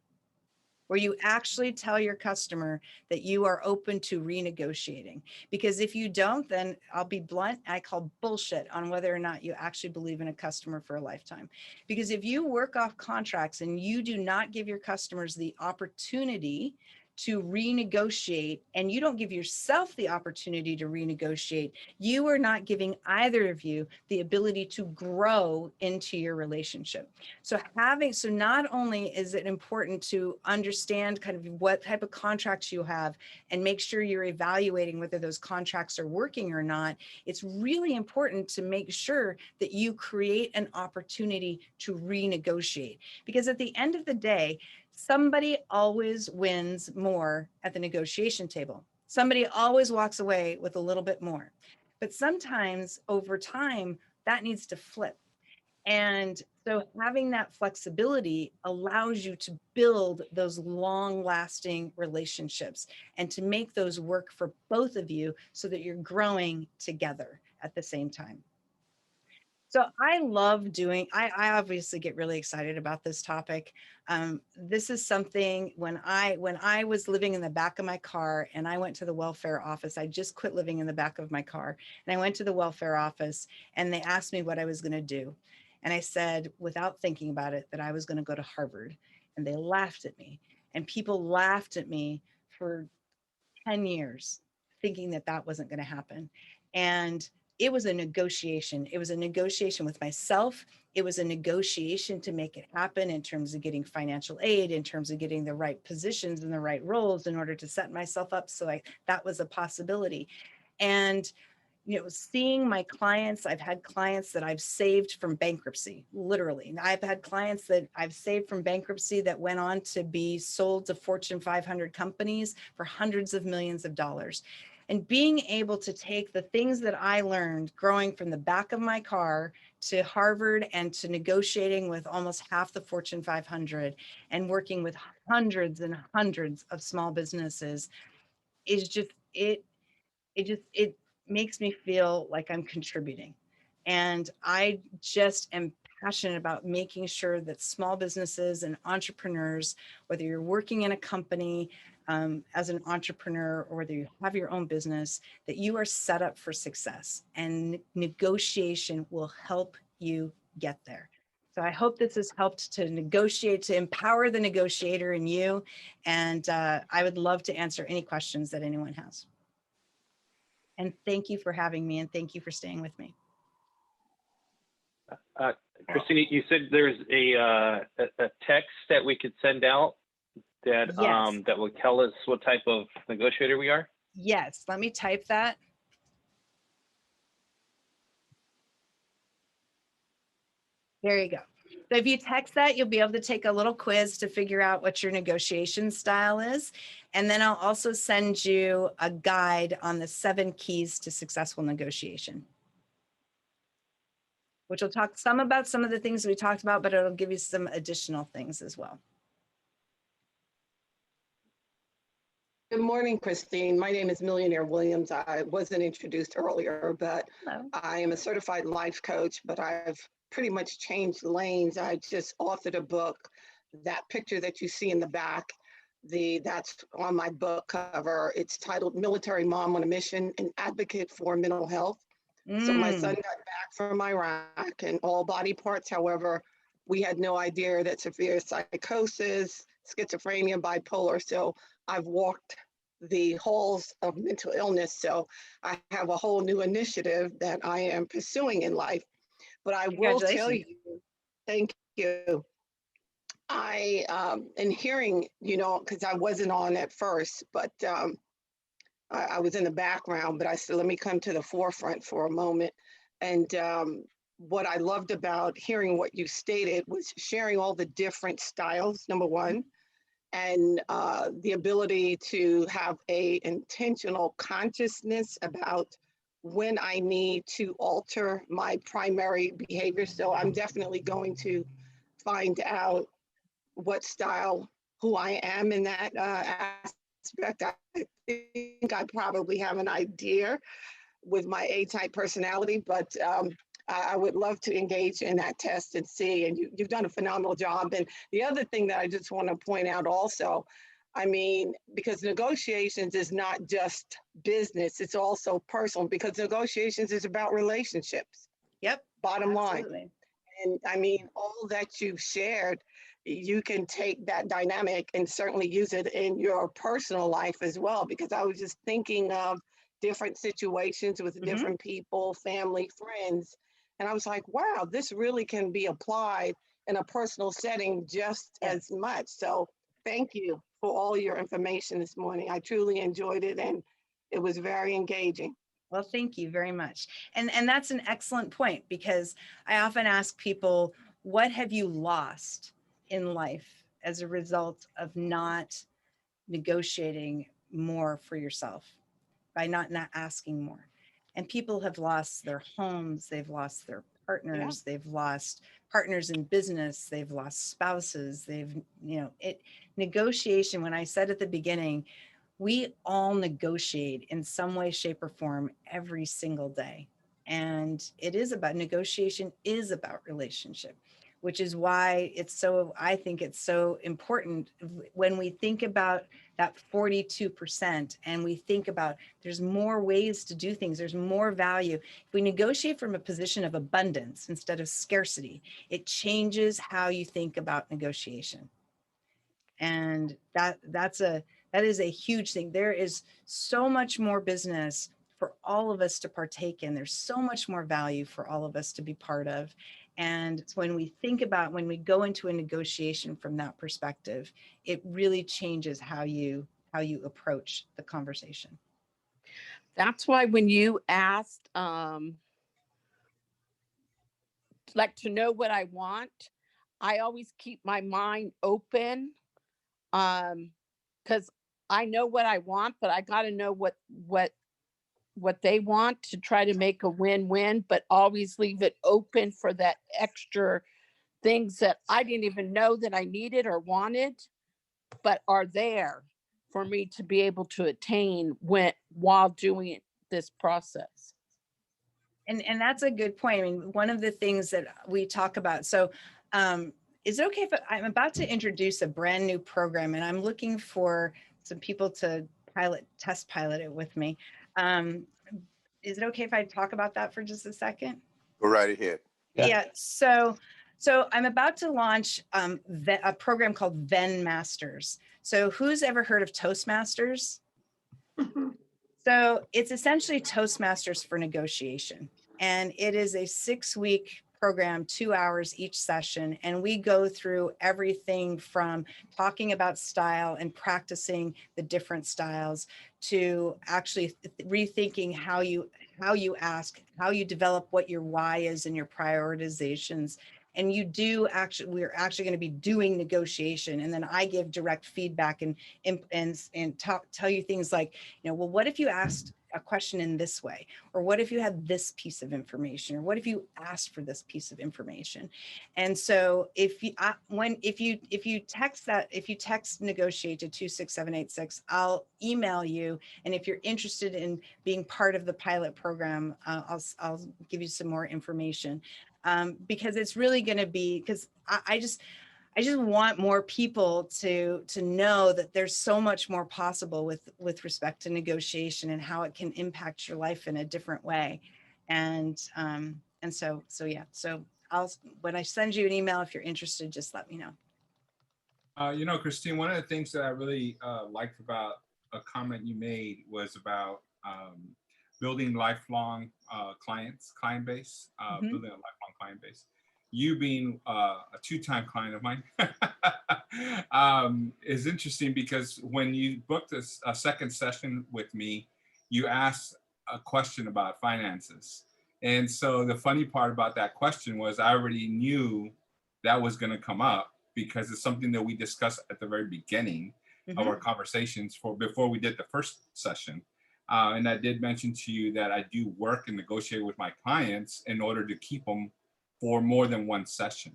where you actually tell your customer that you are open to renegotiating? Because if you don't, then I'll be blunt, I call bullshit on whether or not you actually believe in a customer for a lifetime. Because if you work off contracts and you do not give your customers the opportunity to renegotiate, and you don't give yourself the opportunity to renegotiate, you are not giving either of you the ability to grow into your relationship. So not only is it important to understand kind of what type of contracts you have and make sure you're evaluating whether those contracts are working or not, it's really important to make sure that you create an opportunity to renegotiate. Because at the end of the day, somebody always wins more at the negotiation table. Somebody always walks away with a little bit more. But sometimes over time, that needs to flip. And so having that flexibility allows you to build those long-lasting relationships and to make those work for both of you so that you're growing together at the same time. So I love I obviously get really excited about this topic. This is something when I was living in the back of my car and I went to the welfare office, I just quit living in the back of my car and I went to the welfare office and they asked me what I was going to do. And I said, without thinking about it, that I was going to go to Harvard. And they laughed at me, and people laughed at me for 10 years thinking that that wasn't going to happen. And it was a negotiation. It was a negotiation with myself. It was a negotiation to make it happen in terms of getting financial aid, in terms of getting the right positions and the right roles in order to set myself up. So that was a possibility. And seeing my clients, I've had clients that I've saved from bankruptcy, literally. I've had clients that I've saved from bankruptcy that went on to be sold to Fortune 500 companies for hundreds of millions of dollars. And being able to take the things that I learned growing from the back of my car to Harvard and to negotiating with almost half the Fortune 500 and working with hundreds and hundreds of small businesses is just, it makes me feel like I'm contributing. And I just am passionate about making sure that small businesses and entrepreneurs, whether you're working in a company as an entrepreneur or whether you have your own business, that you are set up for success, and negotiation will help you get there. So I hope this has helped to negotiate, to empower the negotiator in you. And I would love to answer any questions that anyone has. And thank you for having me, and thank you for staying with me. Christine, you said there's a text that we could send out that Yes. That will tell us what type of negotiator we are? Yes, let me type that. There you go. So if you text that, you'll be able to take a little quiz to figure out what your negotiation style is. And then I'll also send you a guide on the 7 keys to successful negotiation, which will talk some about some of the things we talked about, but it'll give you some additional things as well. Good morning, Christine. My name is Millionaire Williams. I wasn't introduced earlier, but Hello. I am a certified life coach, but I've pretty much changed lanes. I just authored a book. That picture that you see in the back, that's on my book cover. It's titled Military Mom on a Mission, an Advocate for Mental Health. So my son got back from Iraq and all body parts. However, we had no idea that severe psychosis, schizophrenia, bipolar. So I've walked the halls of mental illness. So I have a whole new initiative that I am pursuing in life. But I will tell Congratulations. you, thank you. In hearing, because I wasn't on at first, but I was in the background, but I said, let me come to the forefront for a moment. And what I loved about hearing what you stated was sharing all the different styles, number one, and the ability to have a intentional consciousness about when I need to alter my primary behavior. So I'm definitely going to find out what style, who I am in that aspect. I think I probably have an idea with my A-type personality, but I would love to engage in that test and see. And you've done a phenomenal job. And the other thing that I just want to point out also, I mean, because negotiations is not just business, it's also personal, because negotiations is about relationships. Yep. Bottom line. Absolutely. And I mean, all that you've shared, you can take that dynamic and certainly use it in your personal life as well. Because I was just thinking of different situations with different people, family, friends. And I was like, wow, this really can be applied in a personal setting just as much. So thank you for all your information this morning. I truly enjoyed it and it was very engaging. Well, thank you very much. And that's an excellent point, because I often ask people, what have you lost in life as a result of not negotiating more for yourself, by not asking more? And people have lost their homes, they've lost their partners, they've lost partners in business, they've lost spouses, negotiation, when I said at the beginning, we all negotiate in some way, shape, or form every single day. And negotiation is about relationship, which is why I think it's so important when we think about that 42% and we think about there's more ways to do things, there's more value. If we negotiate from a position of abundance instead of scarcity, it changes how you think about negotiation. And that is a huge thing. There is so much more business for all of us to partake in. There's so much more value for all of us to be part of. And when we go into a negotiation from that perspective, it really changes how you approach the conversation. That's why when you asked, like, to know what I want, I always keep my mind open, because I know what I want, but I got to know what they want to try to make a win-win, but always leave it open for that extra things that I didn't even know that I needed or wanted, but are there for me to be able to attain while doing this process. And that's a good point. I mean, one of the things that we talk about, so is it okay if I'm about to introduce a brand new program and I'm looking for some people to test pilot it with me. Is it okay if I talk about that for just a second? Go right ahead. Yeah. So I'm about to launch a program called Venn Masters. So who's ever heard of Toastmasters? So it's essentially Toastmasters for negotiation. And it is a 6-week program, 2 hours each session. And we go through everything from talking about style and practicing the different styles to actually rethinking how you ask, how you develop what your why is and your prioritizations. And we're actually going to be doing negotiation. And then I give direct feedback and tell you things like, well, what if you asked a question in this way? Or what if you had this piece of information? Or what if you asked for this piece of information? And so if you text negotiate to 26786, I'll email you. And if you're interested in being part of the pilot program, I'll give you some more information. Because it's really going to be, because I just want more people to know that there's so much more possible with respect to negotiation and how it can impact your life in a different way. And so yeah. So when I send you an email, if you're interested, just let me know. Christine, one of the things that I really liked about a comment you made was about building lifelong client base, building a lifelong client base. You being a two-time client of mine is interesting because when you booked a second session with me, you asked a question about finances. And so the funny part about that question was I already knew that was going to come up because it's something that we discussed at the very beginning of our conversations before we did the first session. And I did mention to you that I do work and negotiate with my clients in order to keep them for more than one session.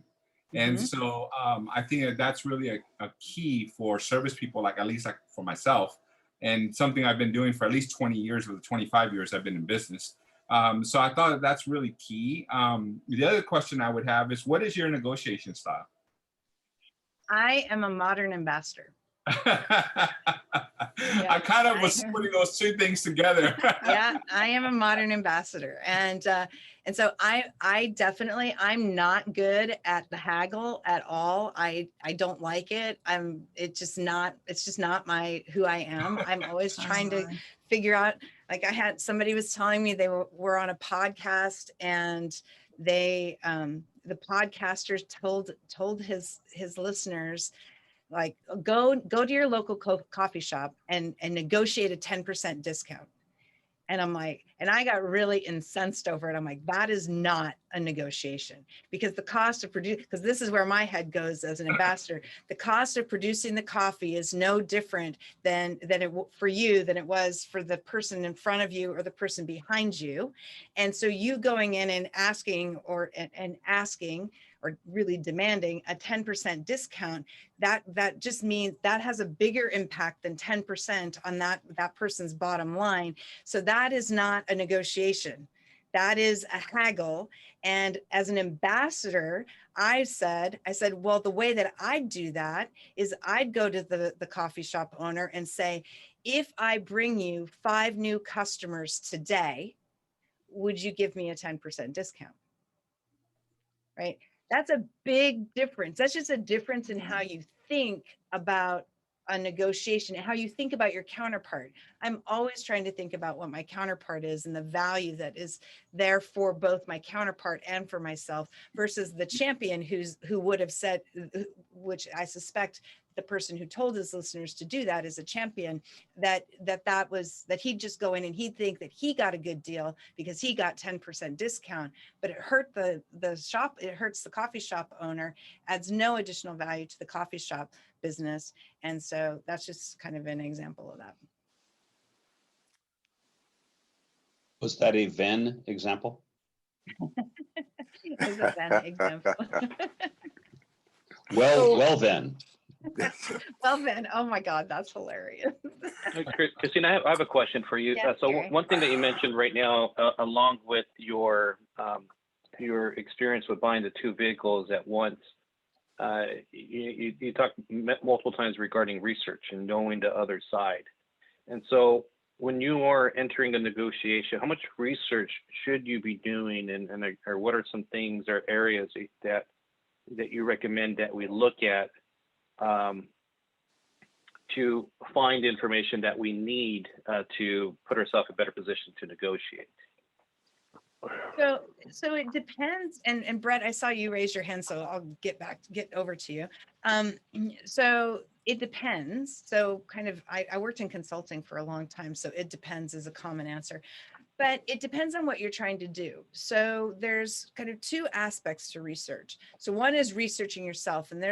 And so I think that that's really a key for service people, like at least like for myself, and something I've been doing for at least 20 years of the 25 years I've been in business. So I thought that's really key. The other question I would have is, what is your negotiation style? I am a modern ambassador. I kind of was putting those two things together. Yeah, I am a modern ambassador. And so I definitely, I'm not good at the haggle at all. I don't like it. It's just not who I am. I'm always trying to figure out, like somebody was telling me they were on a podcast and the podcaster told his listeners, like, go to your local coffee shop and negotiate a 10% discount. And I'm like, and I got really incensed over it. I'm like, that is not a negotiation, because the cost of because this is where my head goes as an ambassador, the cost of producing the coffee is no different than for you than it was for the person in front of you or the person behind you. And so you going in and asking or really demanding a 10% discount, that just means that has a bigger impact than 10% on that person's bottom line. So that is not a negotiation. That is a haggle. And as an ambassador, I said, well, the way that I'd do that is I'd go to the coffee shop owner and say, if I bring you 5 new customers today, would you give me a 10% discount? Right? That's a big difference. That's just a difference in how you think about a negotiation and how you think about your counterpart. I'm always trying to think about what my counterpart is and the value that is there for both my counterpart and for myself, versus the champion who would have said, which I suspect the person who told his listeners to do that is a champion, that he'd just go in and he'd think that he got a good deal because he got 10% discount, but it hurt the shop, it hurts the coffee shop owner, adds no additional value to the coffee shop business. And so that's just kind of an example of that. Was that a Venn example? It was a Venn example. Well then. Well then, oh my God, that's hilarious. Christina, I have a question for you. Yes, So Gary. one thing that you mentioned right now, along with your experience with buying the 2 vehicles at once, you talked multiple times regarding research and knowing the other side. And so when you are entering a negotiation, how much research should you be doing, or what are some things or areas that you recommend that we look at to find information that we need to put ourselves in a better position to negotiate? So it depends. And Brett, I saw you raise your hand, so I'll get over to you. So it depends. So kind of, I worked in consulting for a long time, so it depends is a common answer. But it depends on what you're trying to do. So there's kind of 2 aspects to research. So one is researching yourself, and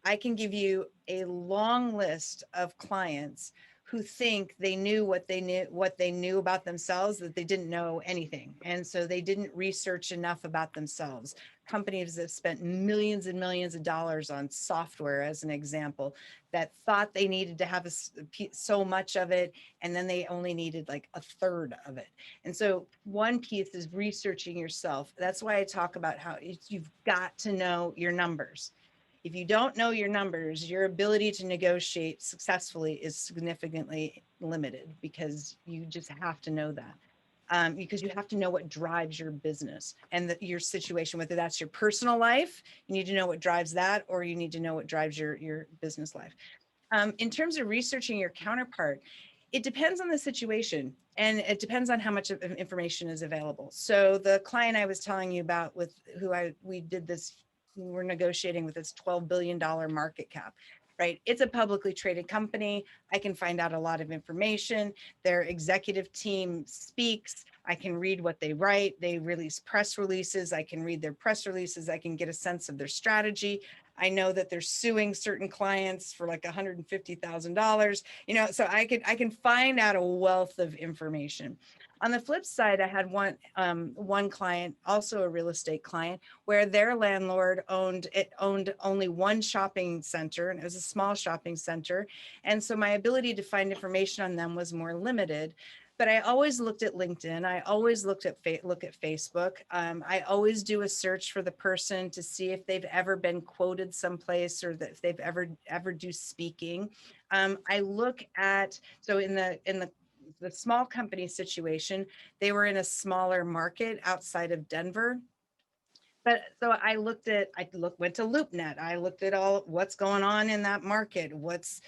I can give you a long list of clients who think they knew what they knew about themselves, that they didn't know anything. And so they didn't research enough about themselves. Companies that spent millions and millions of dollars on software, as an example, that thought they needed to have so much of it, and then they only needed like a third of it. And so one piece is researching yourself. That's why I talk about how you've got to know your numbers. If you don't know your numbers, your ability to negotiate successfully is significantly limited, because you just have to know that. Because you have to know what drives your business and your situation, whether that's your personal life, you need to know what drives that, or you need to know what drives your business life. In terms of researching your counterpart, It depends on the situation, and it depends on how much of information is available. So the client I was telling you about with who we did this, we're negotiating with this $12 billion market cap, right? It's a publicly traded company. I can find out a lot of information. Their executive team speaks. I can read what they write. They release press releases. I can read their press releases. I can get a sense of their strategy. I know that they're suing certain clients for like $150,000, so I can find out a wealth of information. On the flip side, I had one client, also a real estate client, where their landlord owned only one shopping center, and it was a small shopping center. And so my ability to find information on them was more limited. But I always looked at LinkedIn. I always look at Facebook. I always do a search for the person to see if they've ever been quoted someplace, or that if they've ever do speaking. I look at, so in the small company situation, they were in a smaller market outside of Denver. But so went to LoopNet. I looked at all what's going on in that market. What's,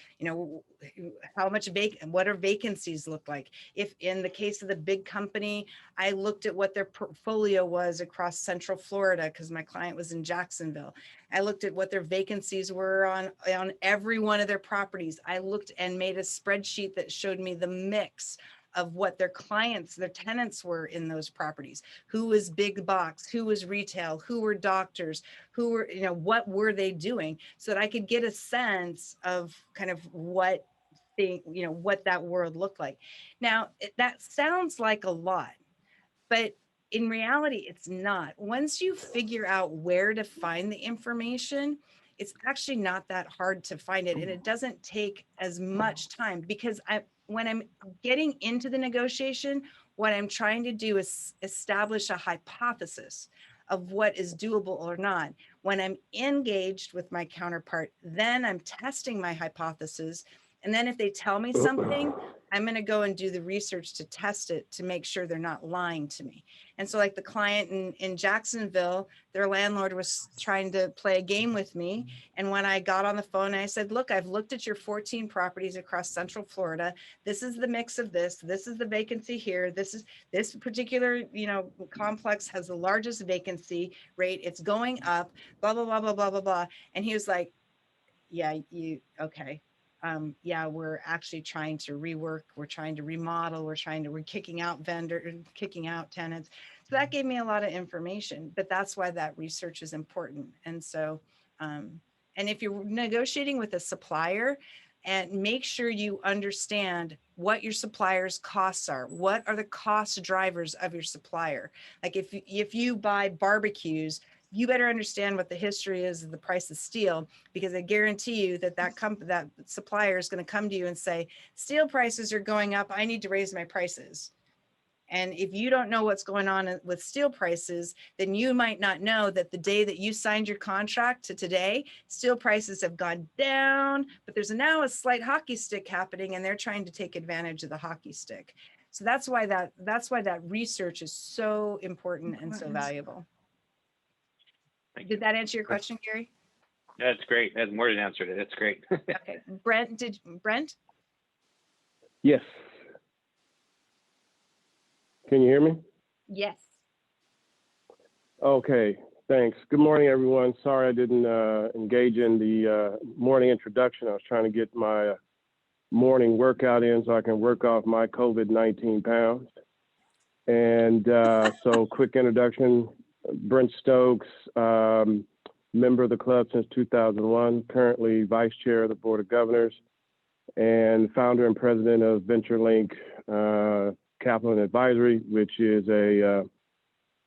how much what are vacancies look like? If in the case of the big company, I looked at what their portfolio was across Central Florida, because my client was in Jacksonville. I looked at what their vacancies were on every one of their properties. I looked and made a spreadsheet that showed me the mix of what their tenants were in those properties. Who was big box, who was retail, who were doctors, who were, what were they doing, so that I could get a sense of kind of what that world looked like. Now, that sounds like a lot, but in reality, it's not. Once you figure out where to find the information, it's actually not that hard to find it. And it doesn't take as much time, because when I'm getting into the negotiation, what I'm trying to do is establish a hypothesis of what is doable or not. When I'm engaged with my counterpart, then I'm testing my hypothesis. And then if they tell me something, I'm going to go and do the research to test it, to make sure they're not lying to me. And so like the client in Jacksonville, their landlord was trying to play a game with me. And when I got on the phone, I said, look, I've looked at your 14 properties across Central Florida. This is the mix of this. This is the vacancy here. This particular, complex has the largest vacancy rate. It's going up, blah, blah, blah, blah, blah, blah, blah. And he was like, yeah, okay. Yeah, we're actually trying to rework, we're trying to remodel, we're kicking out kicking out tenants. So that gave me a lot of information, but that's why that research is important. And so, and if you're negotiating with a supplier, and make sure you understand what your supplier's costs are. What are the cost drivers of your supplier? Like if you buy barbecues, you better understand what the history is of the price of steel, because I guarantee you that supplier is going to come to you and say, steel prices are going up, I need to raise my prices. And if you don't know what's going on with steel prices, then you might not know that the day that you signed your contract to today, steel prices have gone down, but there's now a slight hockey stick happening, and they're trying to take advantage of the hockey stick. So that's why that research is so important and so valuable. Did that answer your question, Gary? That's great. That's more than answered it. That's great. Okay. Brent? Yes. Can you hear me? Yes. Okay, thanks. Good morning, everyone. Sorry I didn't engage in the morning introduction. I was trying to get my morning workout in so I can work off my COVID-19 pounds. And so quick introduction, Brent Stokes, member of the club since 2001, currently vice chair of the board of governors, and founder and president of VentureLink Capital and Advisory, which is a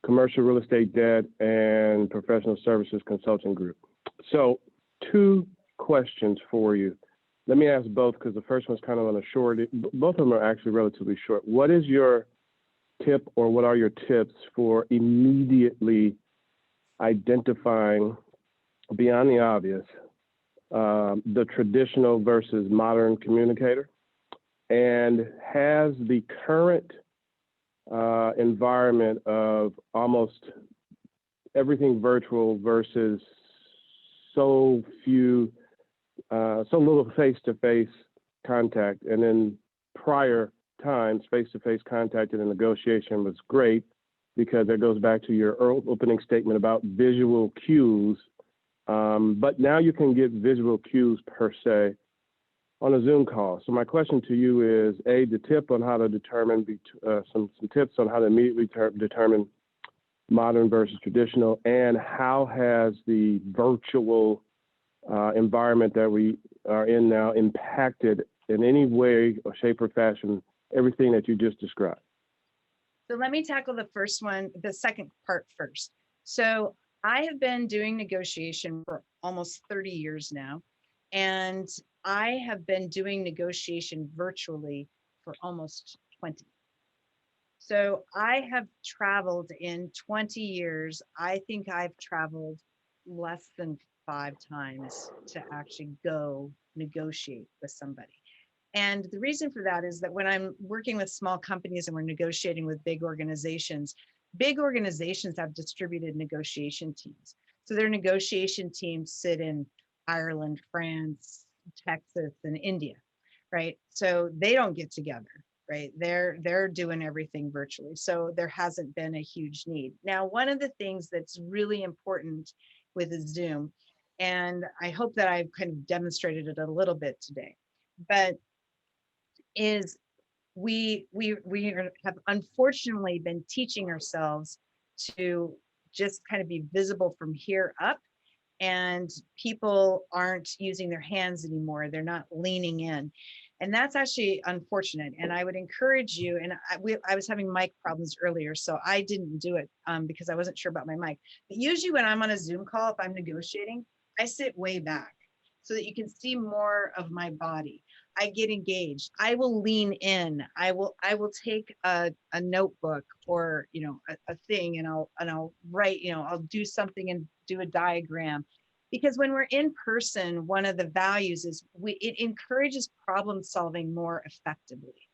commercial real estate debt and professional services consulting group. So 2 questions for you. Let me ask both, because the first one's kind of on a short, both of them are actually relatively short. What is your tip, or what are your tips for immediately identifying, beyond the obvious, the traditional versus modern communicator? And has the current environment of almost everything virtual versus so little face-to-face contact, and then prior times, face-to-face contact in a negotiation was great, because that goes back to your opening statement about visual cues. But now you can get visual cues per se on a Zoom call. So my question to you is, the tip on how to determine, some tips on how to immediately determine modern versus traditional, and how has the virtual environment that we are in now impacted in any way or shape or fashion everything that you just described? So let me tackle the second part first. So I have been doing negotiation for almost 30 years now, and I have been doing negotiation virtually for almost 20. So I have traveled in 20 years. I think I've traveled less than 5 times to actually go negotiate with somebody. And the reason for that is that when I'm working with small companies and we're negotiating with big organizations have distributed negotiation teams. So their negotiation teams sit in Ireland, France, Texas, and India, right? So they don't get together, right? They're doing everything virtually. So there hasn't been a huge need. Now, one of the things that's really important with Zoom, and I hope that I've kind of demonstrated it a little bit today, but is we have unfortunately been teaching ourselves to just kind of be visible from here up, and people aren't using their hands anymore. They're not leaning in, and that's actually unfortunate. And I would encourage you, and I was having mic problems earlier, so I didn't do it because I wasn't sure about my mic. But usually when I'm on a Zoom call, if I'm negotiating, I sit way back so that you can see more of my body. I get engaged. I will lean in. I will take a notebook or a thing, and I'll write. I'll do something and do a diagram, because when we're in person, one of the values is it encourages problem solving more effectively,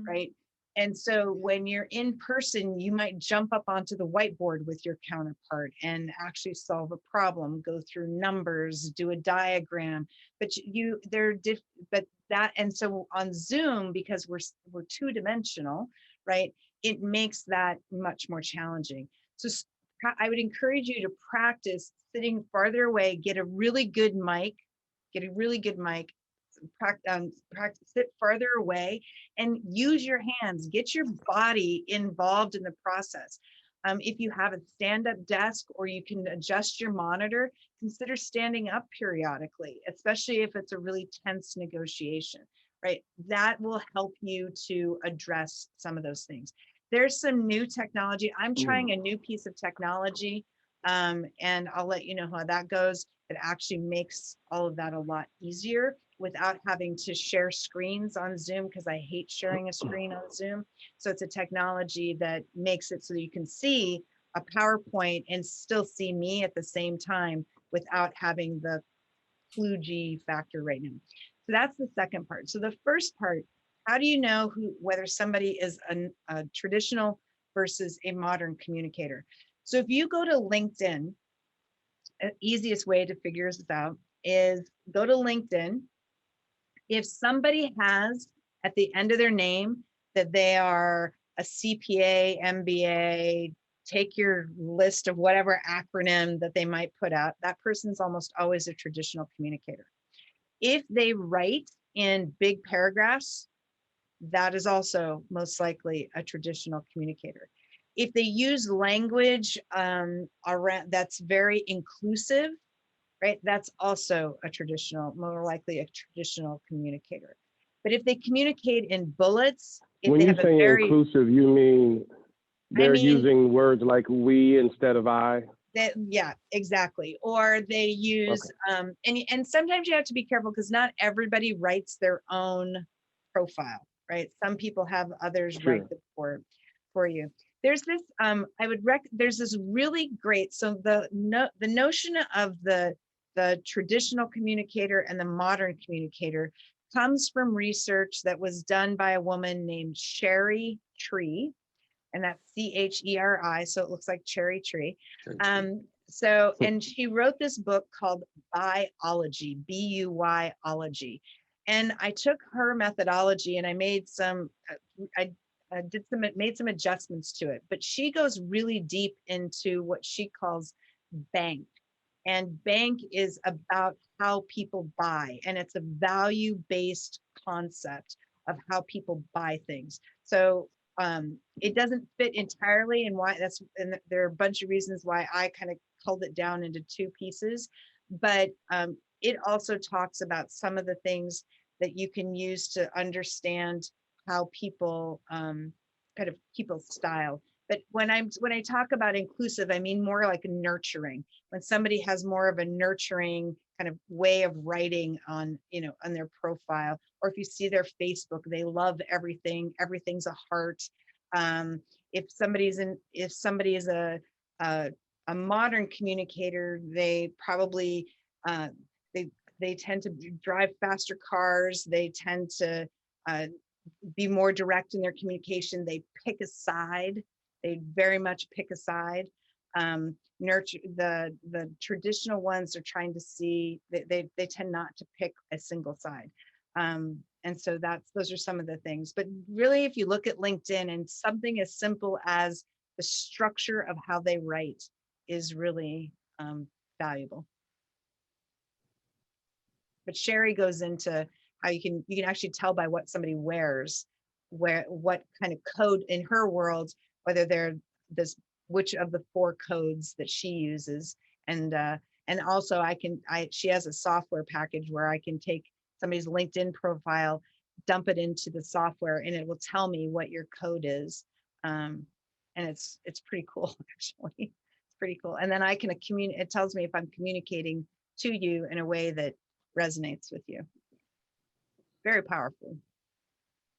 right? And so when you're in person, you might jump up onto the whiteboard with your counterpart and actually solve a problem, go through numbers, do a diagram. But and so on Zoom, because we're two-dimensional, right? It makes that much more challenging. So I would encourage you to practice sitting farther away, get a really good mic, practice sit farther away, and use your hands. Get your body involved in the process. If you have a stand-up desk or you can adjust your monitor, consider standing up periodically, especially if it's a really tense negotiation, right? That will help you to address some of those things. There's some new technology. I'm trying a new piece of technology, and I'll let you know how that goes. It actually makes all of that a lot easier without having to share screens on Zoom, because I hate sharing a screen on Zoom. So it's a technology that makes it so that you can see a PowerPoint and still see me at the same time without having the kludgy factor right now. So that's the second part. So the first part, how do you know whether somebody is a traditional versus a modern communicator? So if you go to LinkedIn, the easiest way to figure this out is go to LinkedIn. If somebody has at the end of their name that they are a CPA, MBA, take your list of whatever acronym that they might put out, that person's almost always a traditional communicator. If they write in big paragraphs, that is also most likely a traditional communicator. If they use language around that's very inclusive, right? That's also more likely a traditional communicator. But if they communicate in bullets, when you say inclusive, you mean they're using words like we instead of I? Yeah, exactly. Or they use, and sometimes you have to be careful because not everybody writes their own profile, right? Some people have others write it for you. There's this, there's this really great, so the notion of the traditional communicator and the modern communicator comes from research that was done by a woman named Cherry Tree, and that's CHERI, so it looks like cherry tree. And she wrote this book called Biology, BUYology. And I took her methodology and I made some, made some adjustments to it, but she goes really deep into what she calls bank. And bank is about how people buy, and it's a value-based concept of how people buy things. So it doesn't fit entirely, and why that's, and there are a bunch of reasons why I kind of culled it down into two pieces, but it also talks about some of the things that you can use to understand how people kind of people's style. But when I talk about inclusive, I mean more like nurturing. When somebody has more of a nurturing kind of way of writing on, you know, on their profile, or if you see their Facebook, they love everything. Everything's a heart. If somebody is a modern communicator, they probably they tend to drive faster cars. They tend to be more direct in their communication. They pick a side. They very much pick a side. Nurture the traditional ones are trying to see, they tend not to pick a single side. And so those are some of the things. But really, if you look at LinkedIn, and something as simple as the structure of how they write is really valuable. But Sherry goes into how you can actually tell by what somebody wears, what kind of code in her world, whether they're which of the 4 codes that she uses. And also she has a software package where I can take somebody's LinkedIn profile, dump it into the software, and it will tell me what your code is. And it's pretty cool, actually. It's pretty cool. And then I can communicate, it tells me if I'm communicating to you in a way that resonates with you. Very powerful.